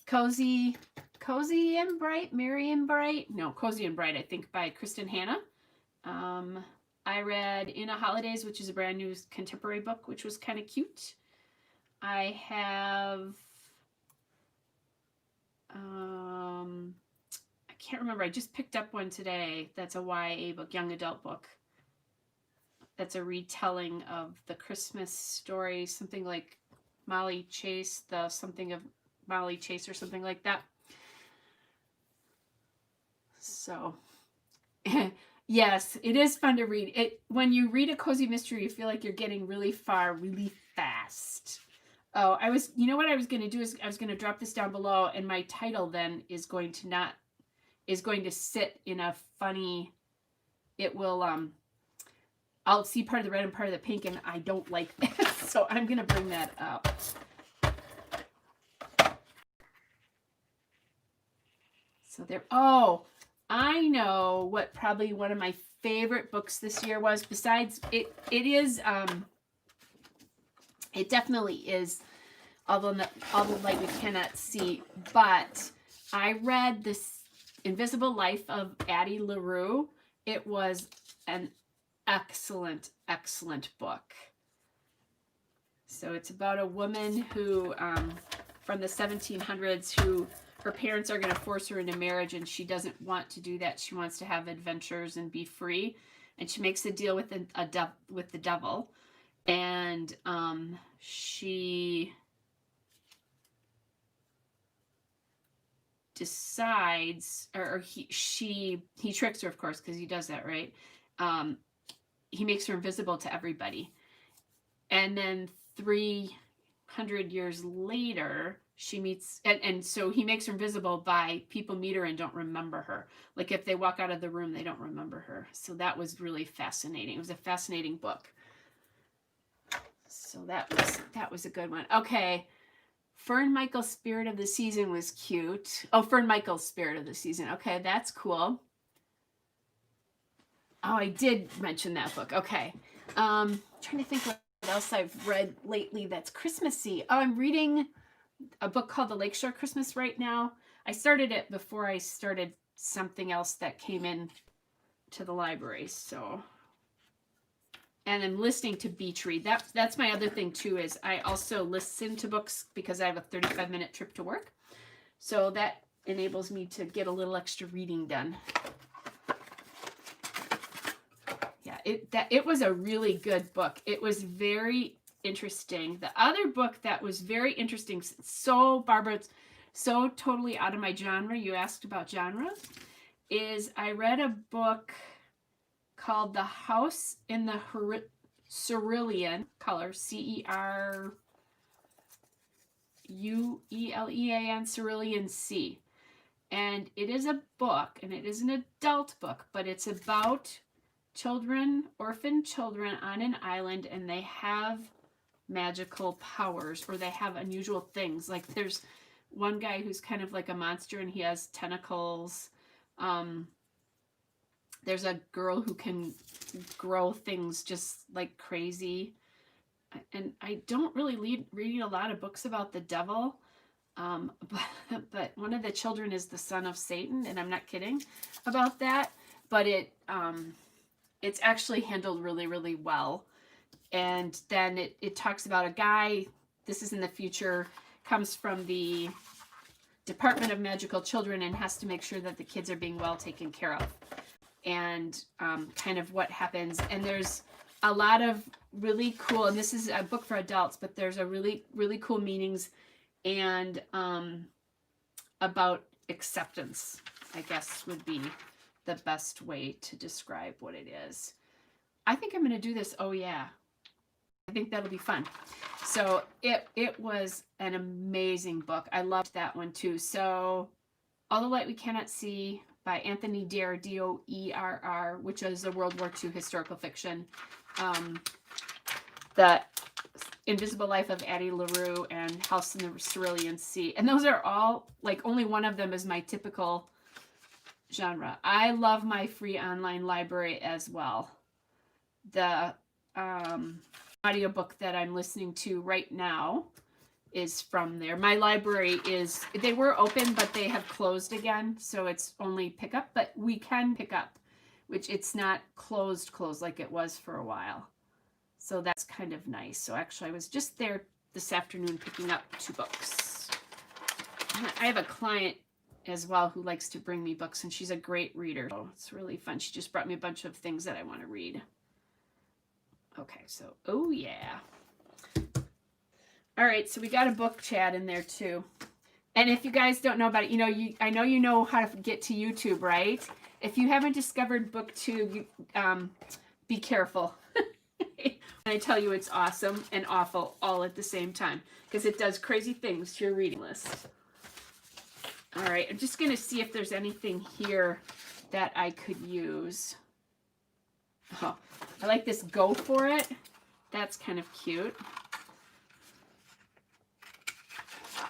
Cozy and Bright, Merry and Bright. No, Cozy and Bright, I think, by Kristen Hanna. I read In a Holidays, which is a brand new contemporary book, which was kind of cute. I have, I can't remember. I just picked up one today. That's a YA book, young adult book. That's a retelling of the Christmas story, something like Molly Chase, the something of Molly Chase or something like that. So, yes, it is fun to read. It when you read a cozy mystery, you feel like you're getting really far really fast. Oh, you know what I was going to do is I was going to drop this down below, and my title then is going to sit in a funny, it will, I'll see part of the red and part of the pink, and I don't like that. So I'm going to bring that up. So there, oh, I know what probably one of my favorite books this year was, besides, it definitely is, although the light we cannot see, but I read this Invisible Life of Addie LaRue. It was an excellent book. So it's about a woman who from the 1700s who her parents are going to force her into marriage, and she doesn't want to do that. She wants to have adventures and be free, and she makes a deal with the devil, and she decides, or he tricks her, of course, because he does that, right? He makes her invisible to everybody. And then 300 years later, she meets, and so he makes her invisible by people meet her and don't remember her. Like if they walk out of the room, they don't remember her. So that was really fascinating. It was a fascinating book. So that was a good one. Okay. Fern Michael's Spirit of the Season was cute. Oh, Fern Michael's Spirit of the Season. Okay, that's cool. Oh, I did mention that book. Okay. Trying to think what else I've read lately that's Christmassy. Oh, I'm reading a book called The Lakeshore Christmas right now. I started it before I started something else that came in to the library. So, and I'm listening to Beach Read. That's my other thing too, is I also listen to books because I have a 35-minute trip to work. So that enables me to get a little extra reading done. Yeah, it was a really good book. It was very interesting. The other book that was very interesting, so Barbara, it's so totally out of my genre, you asked about genre, is I read a book called The House in the Cerulean Color, Cerulean, Cerulean Sea. And it is a book, and it is an adult book, but it's about orphan children on an island, and they have magical powers, or they have unusual things. Like there's one guy who's kind of like a monster, and he has tentacles. There's a girl who can grow things just like crazy. And I don't really read a lot of books about the devil, but one of the children is the son of Satan, and I'm not kidding about that. But it's actually handled really, really well. And then it talks about a guy, this is in the future, comes from the Department of Magical Children and has to make sure that the kids are being well taken care of. And kind of what happens. And there's a lot of really cool, and this is a book for adults, but there's a really, really cool meanings and about acceptance, I guess would be the best way to describe what it is. I think I'm going to do this. Oh yeah. I think that'll be fun. So it was an amazing book. I loved that one too. So All the Light We Cannot See by Anthony Doerr, D-O-E-R-R, which is a World War II historical fiction. The Invisible Life of Addie LaRue and House in the Cerulean Sea. And those are all, like, only one of them is my typical genre. I love my free online library as well. The audiobook that I'm listening to right now is from there. My library is, they were open, but they have closed again. So it's only pickup, but we can pick up, which it's not closed like it was for a while. So that's kind of nice. So actually I was just there this afternoon picking up 2 books. I have a client as well who likes to bring me books, and she's a great reader. So it's really fun. She just brought me a bunch of things that I want to read. Okay, so, oh yeah. All right, so we got a book chat in there too. And if you guys don't know about it, you know, I know you know how to get to YouTube, right? If you haven't discovered BookTube, be careful. And I tell you, it's awesome and awful all at the same time, because it does crazy things to your reading list. All right, I'm just going to see if there's anything here that I could use. Oh, I like this Go For It. That's kind of cute.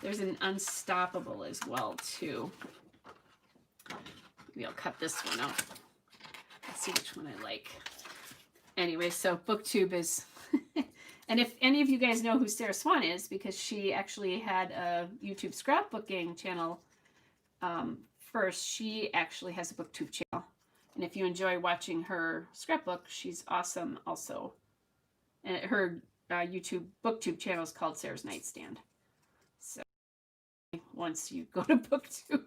There's an Unstoppable as well, too. Maybe I'll cut this one out. Let's see which one I like. Anyway, so BookTube is... And if any of you guys know who Sarah Swan is, because she actually had a YouTube scrapbooking channel first, she actually has a BookTube channel. And if you enjoy watching her scrapbook, she's awesome also. And her YouTube BookTube channel is called Sarah's Nightstand. So once you go to BookTube.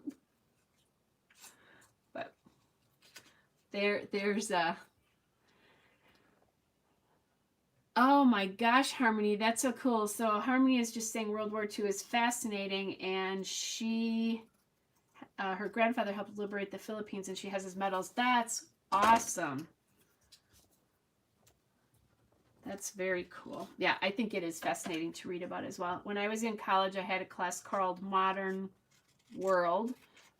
But there's a... Oh my gosh, Harmony, that's so cool. So Harmony is just saying World War II is fascinating, and she, her grandfather helped liberate the Philippines, and she has his medals. That's awesome. That's very cool. Yeah, I think it is fascinating to read about as well. When I was in college, I had a class called Modern World,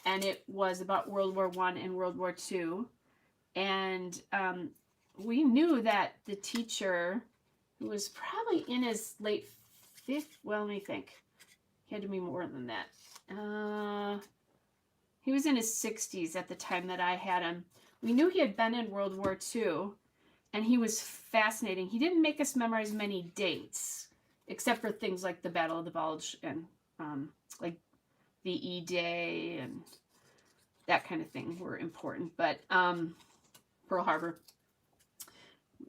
and it was about World War I and World War II. And we knew that the teacher, who was probably in his late 50s, well, let me think. He had to be more than that. He was in his 60s at the time that I had him. We knew he had been in World War II, and he was fascinating. He didn't make us memorize many dates, except for things like the Battle of the Bulge and like the E-Day and that kind of thing were important. But Pearl Harbor.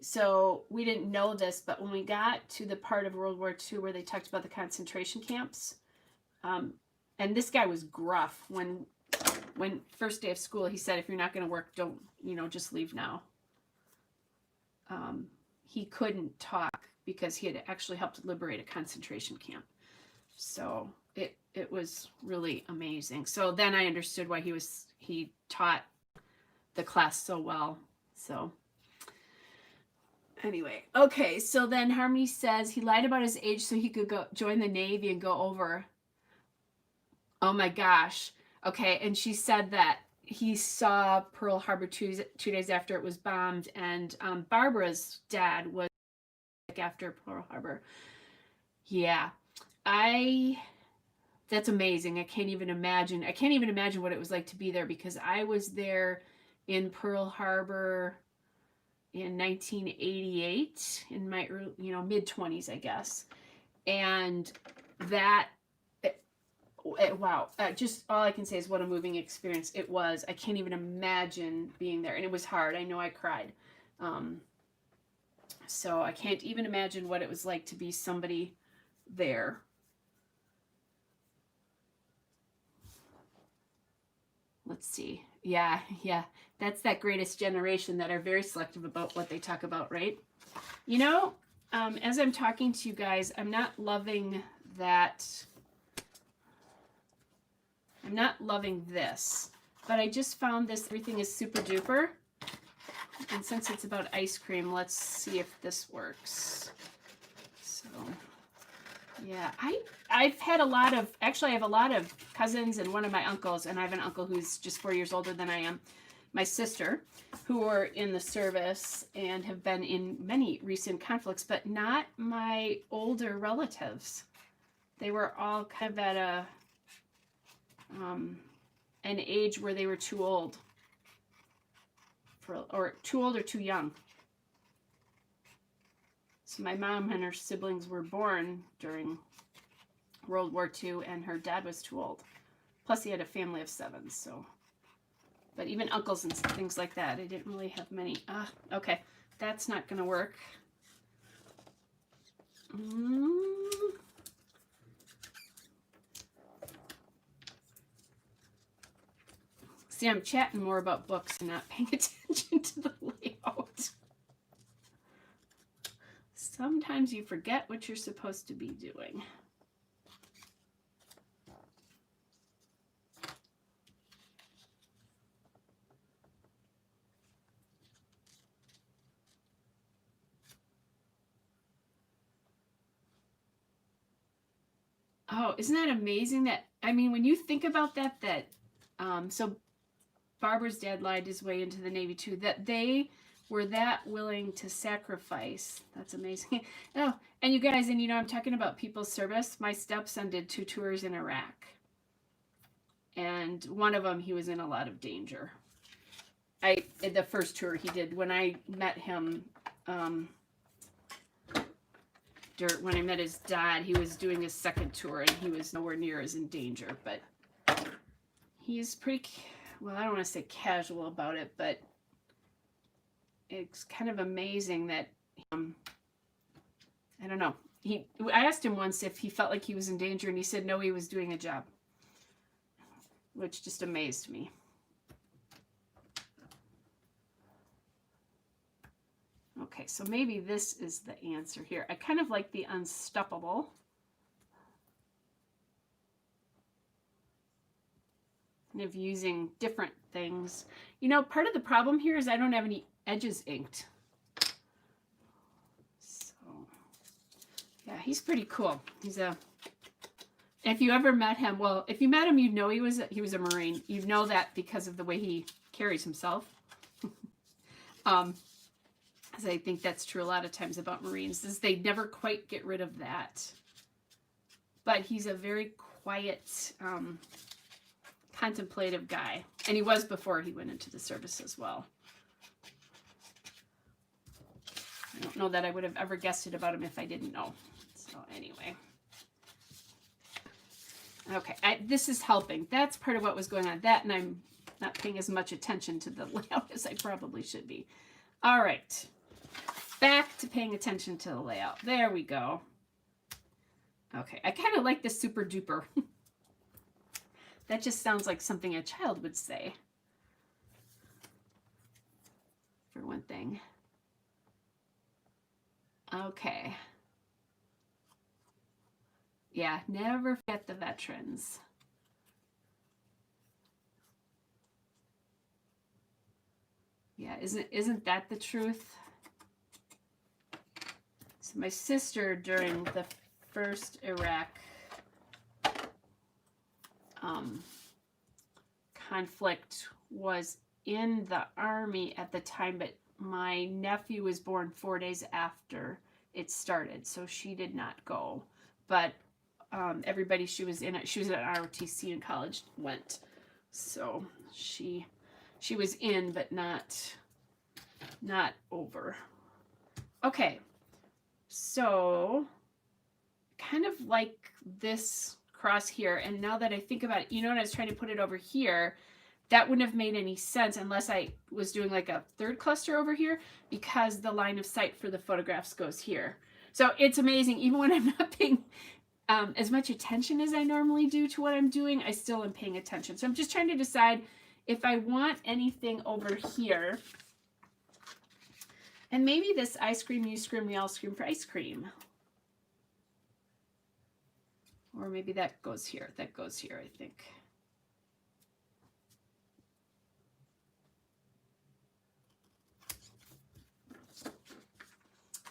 So we didn't know this, but when we got to the part of World War II where they talked about the concentration camps, and this guy was gruff. When first day of school, he said, if you're not going to work, don't, just leave now. He couldn't talk because he had actually helped liberate a concentration camp. So it was really amazing. So then I understood why he taught the class so well. So anyway, okay, so then Harmony says he lied about his age so he could go join the Navy and go over. Oh my gosh. Okay, and she said that he saw Pearl Harbor two days after it was bombed, and Barbara's dad was after Pearl Harbor. Yeah, that's amazing. I can't even imagine what it was like to be there, because I was there in Pearl Harbor in 1988 in my early, mid-20s, I guess. And that, wow, just all I can say is what a moving experience it was. I can't even imagine being there. And it was hard. I know I cried. So I can't even imagine what it was like to be somebody there. Let's see. Yeah. That's that greatest generation that are very selective about what they talk about, right? As I'm talking to you guys, I'm not loving that. I'm not loving this, but I just found this, everything is super duper. And since it's about ice cream, let's see if this works. So, yeah, I've had a lot of, actually I have a lot of cousins and one of my uncles, and I have an uncle who's just 4 years older than I am, my sister, who are in the service and have been in many recent conflicts, but not my older relatives. They were all kind of at an age where they were too old. Or too old or too young. So my mom and her siblings were born during World War II, and her dad was too old. Plus he had a family of 7, so. But even uncles and things like that, I didn't really have many. Okay, that's not gonna work. See, I'm chatting more about books and not paying attention to the layout. Sometimes you forget what you're supposed to be doing. Oh, isn't that amazing that, I mean, when you think about that, so Barbara's dad lied his way into the Navy too, that they were that willing to sacrifice. That's amazing. Oh, and you guys, and you know, I'm talking about people's service. My stepson did 2 tours in Iraq. And one of them, he was in a lot of danger. The first tour he did, when I met him, when I met his dad, he was doing his second tour and he was nowhere near as in danger, but he's pretty, well, I don't want to say casual about it, but it's kind of amazing that, I don't know. I asked him once if he felt like he was in danger, and he said no, he was doing a job, which just amazed me. Okay, so maybe this is the answer here. I kind of like the unstoppable. Kind of using different things. You know, part of the problem here is I don't have any edges inked. So, yeah, he's pretty cool. If you ever met him, well, if you met him, you'd know he was a Marine. You'd know that because of the way he carries himself. As I think that's true a lot of times about Marines, is they never quite get rid of that. But he's a very quiet, contemplative guy. And he was before he went into the service as well. I don't know that I would have ever guessed it about him if I didn't know. So anyway. Okay, this is helping. That's part of what was going on. That, and I'm not paying as much attention to the layout as I probably should be. All right. Back to paying attention to the layout. There we go. Okay, I kind of like this super duper. That just sounds like something a child would say. For one thing. Okay. Yeah, never forget the veterans. Yeah, isn't that the truth? So my sister, during the first Iraq conflict, was in the Army at the time, but my nephew was born 4 days after it started, so she did not go. But everybody she was at ROTC in college went. So she was in, but not over. Okay. So kind of like this cross here. And now that I think about it, you know, when I was trying to put it over here, that wouldn't have made any sense unless I was doing like a third cluster over here, because the line of sight for the photographs goes here. So it's amazing. Even when I'm not paying as much attention as I normally do to what I'm doing, I still am paying attention. So I'm just trying to decide if I want anything over here. And maybe this I scream, you scream, we all scream for ice cream. Or maybe that goes here. That goes here, I think.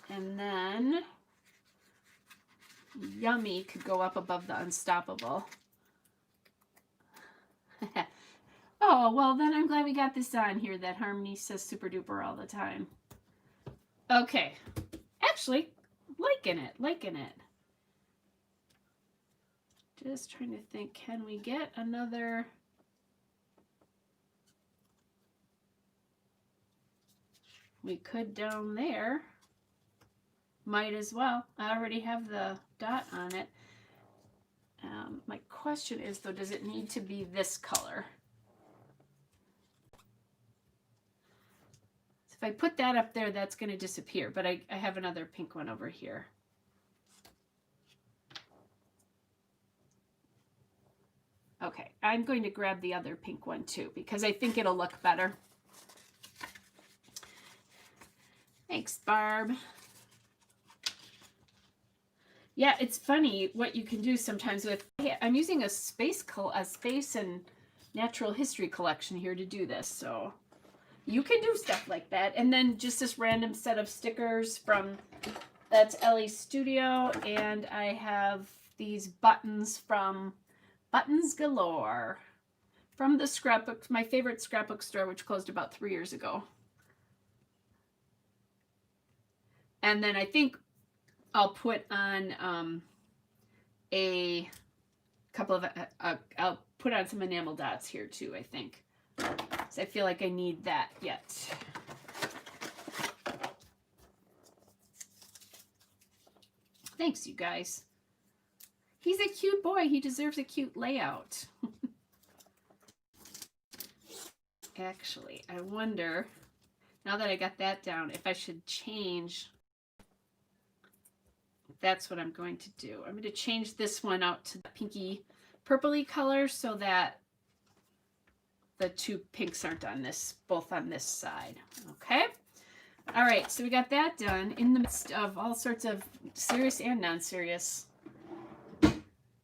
And then Yummy could go up above the Unstoppable. Oh, well, then I'm glad we got this on here that Harmony says super duper all the time. Okay. Actually, liking it. Just trying to think, can we get another? We could down there. Might as well. I already have the dot on it. My question is, though, does it need to be this color? So if I put that up there, that's going to disappear. But I have another pink one over here. Okay, I'm going to grab the other pink one too, because I think it'll look better. Thanks, Barb. Yeah, it's funny what you can do sometimes with, I'm using a space and natural history collection here to do this, so you can do stuff like that. And then just this random set of stickers from, that's Ellie Studio, and I have these buttons from Buttons Galore from the scrapbook, my favorite scrapbook store, which closed about 3 years ago. And then I think I'll put on a couple of, I'll put on some enamel dots here too, I think. So I feel like I need that yet. Thanks, you guys. He's a cute boy. He deserves a cute layout. Actually, I wonder, now that I got that down, if I should change. That's what I'm going to do. I'm going to change this one out to the pinky purpley color so that the two pinks aren't on this, both on this side. Okay. All right. So we got that done in the midst of all sorts of serious and non-serious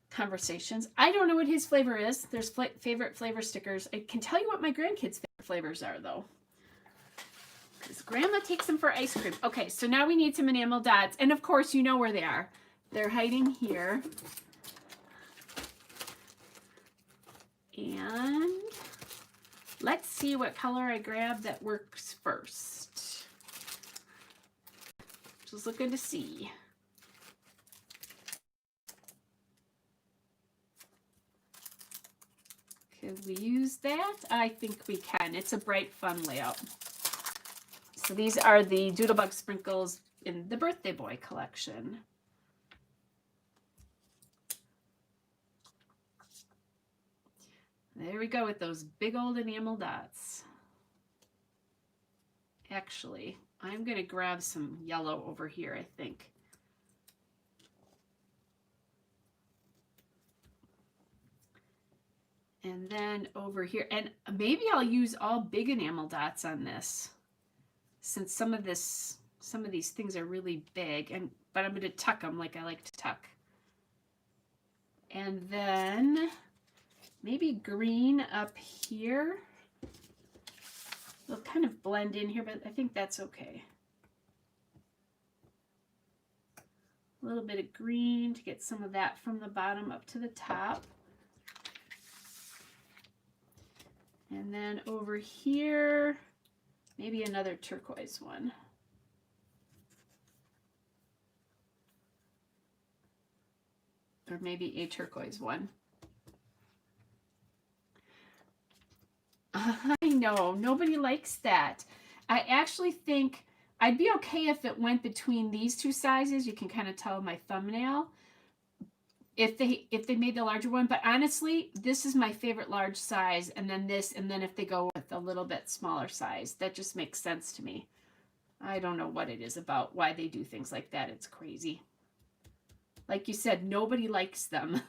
conversations. I don't know what his flavor is. There's favorite flavor stickers. I can tell you what my grandkids' favorite flavors are, though. Because Grandma takes them for ice cream. Okay, so now we need some enamel dots. And, of course, you know where they are. They're hiding here. And let's see what color I grab that works first. Just looking to see. Could we use that? I think we can. It's a bright, fun layout. So these are the Doodlebug Sprinkles in the Birthday Boy collection. There we go with those big old enamel dots. Actually, I'm going to grab some yellow over here, I think. And then over here, and maybe I'll use all big enamel dots on this, since some of these things are really big, but I'm going to tuck them like I like to tuck. And then maybe green up here. They'll kind of blend in here, but I think that's okay. A little bit of green to get some of that from the bottom up to the top. And then over here, maybe another turquoise one. Or maybe a turquoise one. I know, nobody likes that. I actually think I'd be okay if it went between these two sizes. You can kind of tell my thumbnail. If they made the larger one, but honestly, this is my favorite large size, and then this, and then if they go with a little bit smaller size, that just makes sense to me. I don't know what it is about why they do things like that. It's crazy. Like you said, nobody likes them.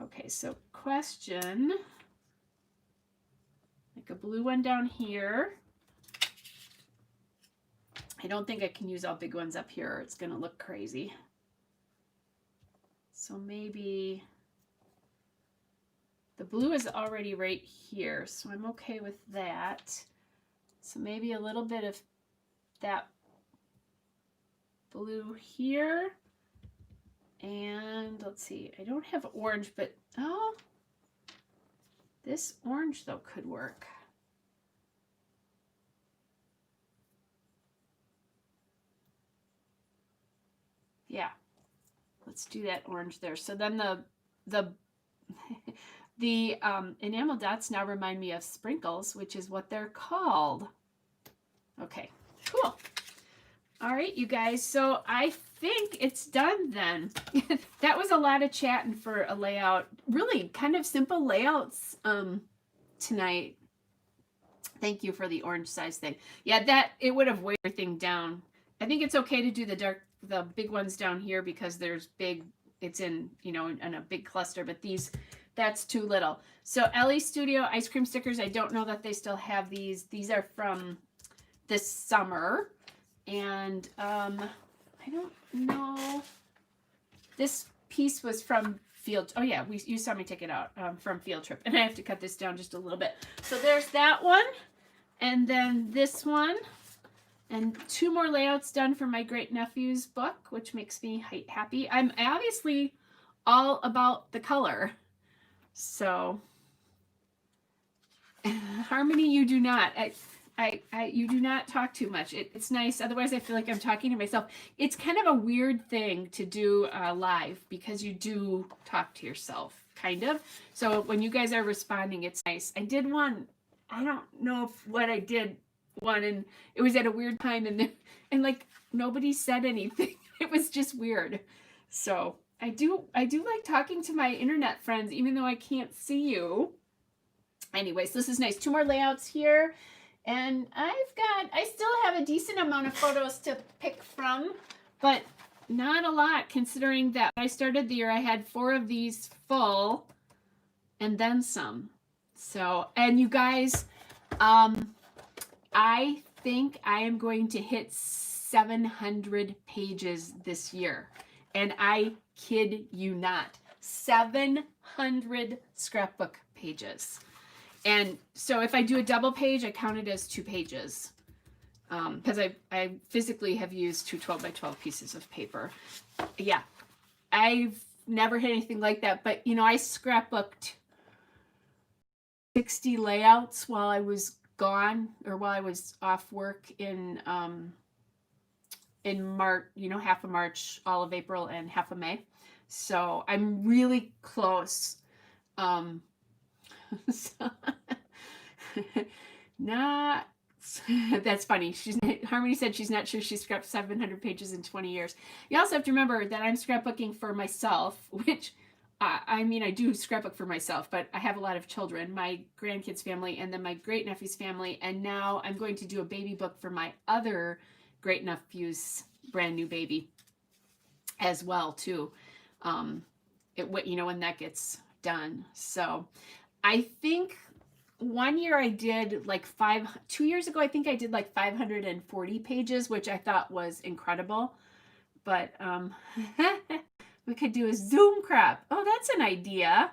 Okay, so question, like a blue one down here. I don't think I can use all big ones up here, or it's going to look crazy. So maybe the blue is already right here, so I'm okay with that. So maybe a little bit of that blue here. And let's see, I don't have orange, but oh, this orange though could work. Yeah, let's do that orange there. So then the the enamel dots now remind me of sprinkles, which is what they're called. Okay, cool. All right, you guys, so I think it's done then. That was a lot of chatting for a layout. Really kind of simple layouts tonight. Thank you for the orange size thing. Yeah, that it would have weighed everything down. I think it's okay to do the big ones down here because there's big, it's in, you know, in a big cluster, but these, that's too little. So Ellie Studio ice cream stickers, I don't know that they still have these. These are from this summer. And I don't know. This piece was from field. Oh yeah, you saw me take it out from field trip, and I have to cut this down just a little bit. So there's that one, and then this one, and 2 more layouts done for my great nephew's book, which makes me happy. I'm obviously all about the color, so Harmony, you do not. You do not talk too much. It's nice. Otherwise, I feel like I'm talking to myself. It's kind of a weird thing to do live because you do talk to yourself, kind of. So when you guys are responding, it's nice. I did one. I don't know what I did one, and it was at a weird time, and like nobody said anything. It was just weird. So I do like talking to my internet friends, even though I can't see you. Anyways, this is nice. 2 more layouts here. And I still have a decent amount of photos to pick from, but not a lot considering that when I started the year, I had 4 of these full and then some. So, and you guys, I think I am going to hit 700 pages this year. And I kid you not, 700 scrapbook pages. And so if I do a double page, I count it as 2 pages because I physically have used 2 12 by 12 pieces of paper. Yeah, I've never hit anything like that. But, you know, I scrapbooked 60 layouts while I was gone or while I was off work in March, you know, half of March, all of April, and half of May. So I'm really close. So, not that's funny. Harmony said she's not sure she scrapped 700 pages in 20 years. You also have to remember that I'm scrapbooking for myself, which I mean, I do scrapbook for myself, but I have a lot of children, my grandkids' family, and then my great nephew's family, and now I'm going to do a baby book for my other great nephew's brand new baby as well too. You know, when that gets done. So I think 1 year I did like 2 years ago, I think I did like 540 pages, which I thought was incredible. But we could do a Zoom crop. Oh, that's an idea.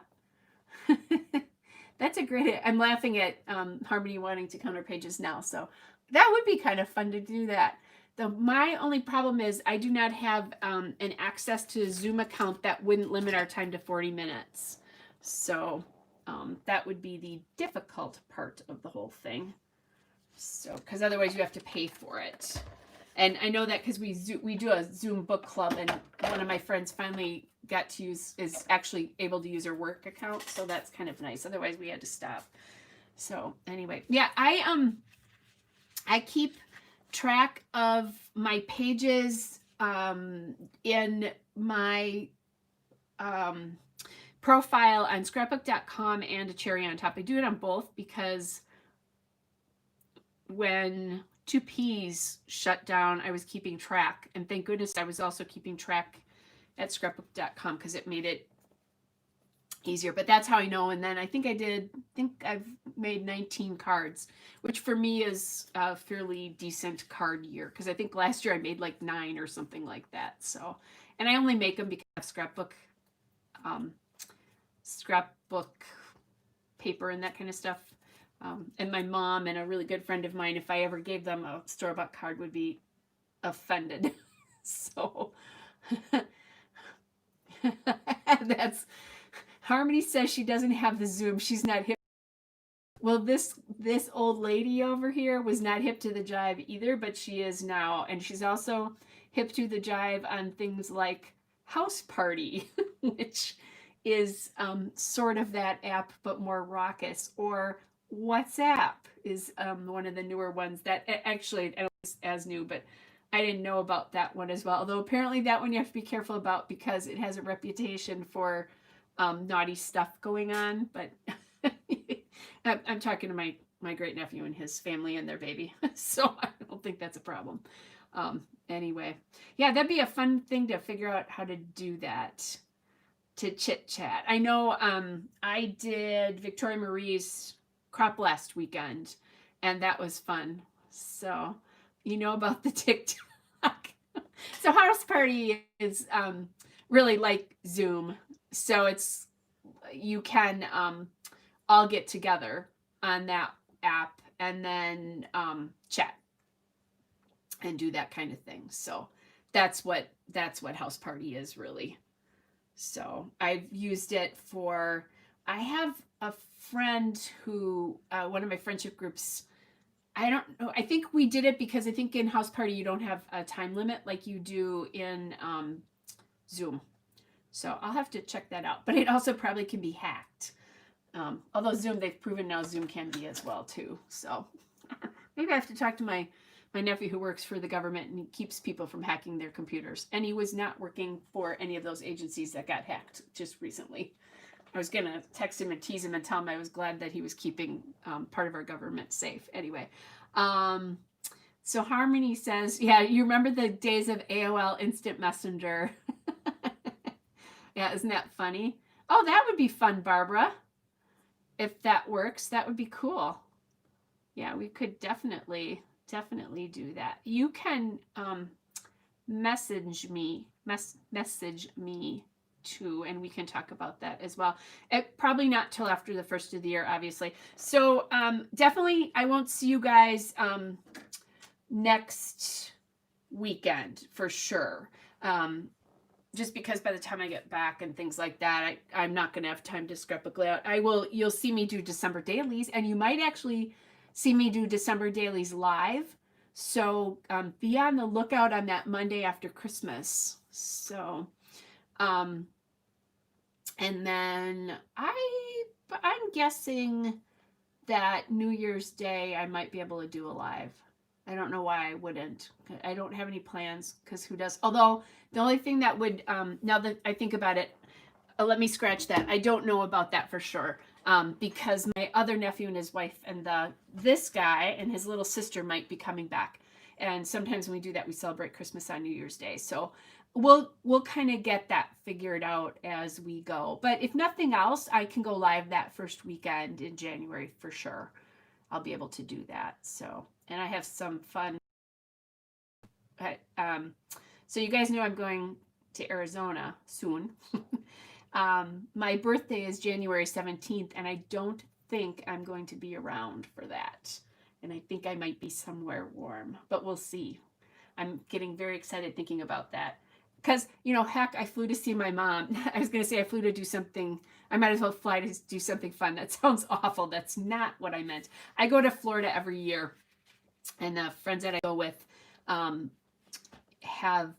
That's a great, I'm laughing at Harmony wanting to count her pages now. So that would be kind of fun to do that. My only problem is I do not have an access to a Zoom account that wouldn't limit our time to 40 minutes. So that would be the difficult part of the whole thing. So, because otherwise you have to pay for it. And I know that because we do a Zoom book club, and one of my friends finally is actually able to use her work account. So that's kind of nice. Otherwise we had to stop. So anyway, yeah, I keep track of my pages in my profile on scrapbook.com and a cherry on top. I do it on both because when 2Ps shut down, I was keeping track, and thank goodness I was also keeping track at scrapbook.com because it made it easier. But that's how I know. And then I think I've made 19 cards, which for me is a fairly decent card year because I think last year I made like 9 or something like that. So, and I only make them because I have scrapbook paper and that kind of stuff. And my mom and a really good friend of mine, if I ever gave them a store-bought card, would be offended. So that's Harmony says she doesn't have the Zoom. She's not hip. Well, this old lady over here was not hip to the jive either, but she is now, and she's also hip to the jive on things like House Party, which is sort of that app but more raucous, or WhatsApp is one of the newer ones that actually I don't know as new, but I didn't know about that one as well. Although apparently that one you have to be careful about because it has a reputation for naughty stuff going on. But I'm talking to my great nephew and his family and their baby, so I don't think that's a problem. Anyway, yeah, that'd be a fun thing to figure out how to do that, to chit chat. I know I did Victoria Marie's crop last weekend, and that was fun. So you know about the TikTok. So House Party is really like Zoom. So it's you can all get together on that app and then chat and do that kind of thing. So that's what House Party is really. So I've used it for, I have a friend who, one of my friendship groups, I don't know, I think we did it because I think in House Party you don't have a time limit like you do in Zoom. So I'll have to check that out. But it also probably can be hacked. Although Zoom, they've proven now Zoom can be as well too. So maybe I have to talk to my nephew who works for the government and he keeps people from hacking their computers. And he was not working for any of those agencies that got hacked just recently. I was going to text him and tease him and tell him I was glad that he was keeping part of our government safe. Anyway, so Harmony says, yeah, you remember the days of AOL Instant Messenger? Yeah, isn't that funny? Oh, that would be fun, Barbara. If that works, that would be cool. Yeah, we could definitely do that. You can message me too, and we can talk about that as well. Probably not till after the first of the year, obviously. So definitely, I won't see you guys next weekend for sure. Just because by the time I get back and things like that, I'm not going to have time to scrap book layout. You'll see me do December dailies, and you might actually see me do December dailies live. So be on the lookout on that Monday after Christmas. So, and then I'm guessing that New Year's Day I might be able to do a live. I don't know why I wouldn't. I don't have any plans because who does? Although the only thing that would, now that I think about it, let me scratch that. I don't know about that for sure because my other nephew and his wife and this guy and his little sister might be coming back. And sometimes when we do that, we celebrate Christmas on New Year's Day. So we'll kind of get that figured out as we go. But if nothing else, I can go live that first weekend in January for sure. I'll be able to do that. So, and I have some fun. So you guys know I'm going to Arizona soon. My birthday is January 17th, and I don't think I'm going to be around for that. And I think I might be somewhere warm, but we'll see. I'm getting very excited thinking about that. Because, heck, I flew to see my mom. I was going to say I flew to do something. I might as well fly to do something fun. That sounds awful. That's not what I meant. I go to Florida every year. And the friends that I go with have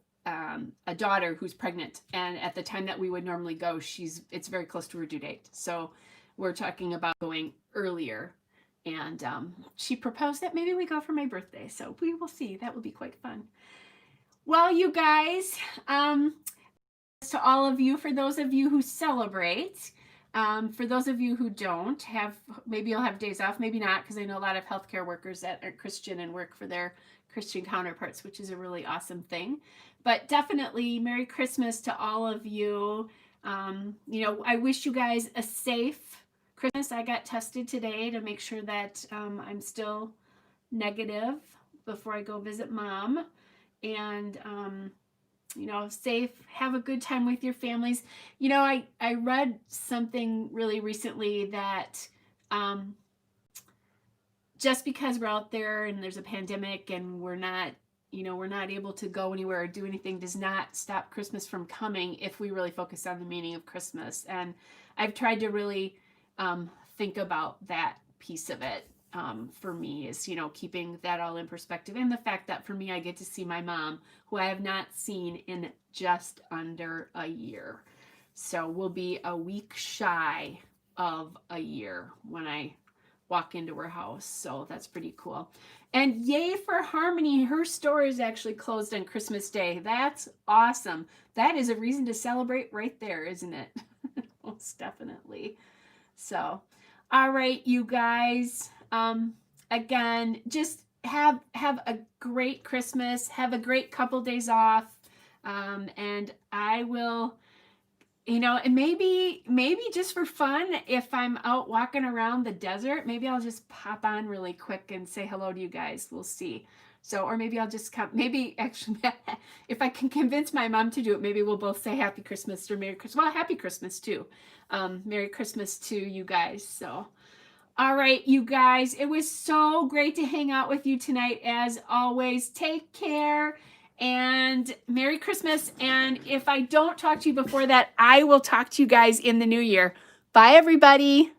a daughter who's pregnant. And at the time that we would normally go, it's very close to her due date. So we're talking about going earlier. And she proposed that maybe we go for my birthday. So we will see. That will be quite fun. Well, you guys, to all of you, for those of you who celebrate, for those of you who don't, maybe you'll have days off, maybe not, because I know a lot of healthcare workers that are Christian and work for their Christian counterparts, which is a really awesome thing. But definitely, Merry Christmas to all of you. I wish you guys a safe Christmas. I got tested today to make sure that I'm still negative before I go visit Mom. And safe, have a good time with your families. I read something really recently that just because we're out there and there's a pandemic and we're not you know, we're not able to go anywhere or do anything does not stop Christmas from coming if we really focus on the meaning of Christmas. And I've tried to really think about that piece of it. For me is, you know, keeping that all in perspective, and the fact that for me I get to see my mom, who I have not seen in just under a year. So we'll be a week shy of a year when I walk into her house. So that's pretty cool. And yay for Harmony. Her store is actually closed on Christmas Day. That's awesome. That is a reason to celebrate right there, isn't it? Most definitely. So, all right, you guys. Again, just have a great Christmas. Have a great couple days off. And I will, you know, and maybe just for fun, if I'm out walking around the desert, maybe I'll just pop on really quick and say hello to you guys. We'll see. So, or maybe I'll just come, maybe actually, if I can convince my mom to do it, maybe we'll both say Happy Christmas or Merry Christmas. Well, Happy Christmas too. Merry Christmas to you guys. So, all right, you guys, it was so great to hang out with you tonight. As always, take care and Merry Christmas. And if I don't talk to you before that, I will talk to you guys in the new year. Bye, everybody.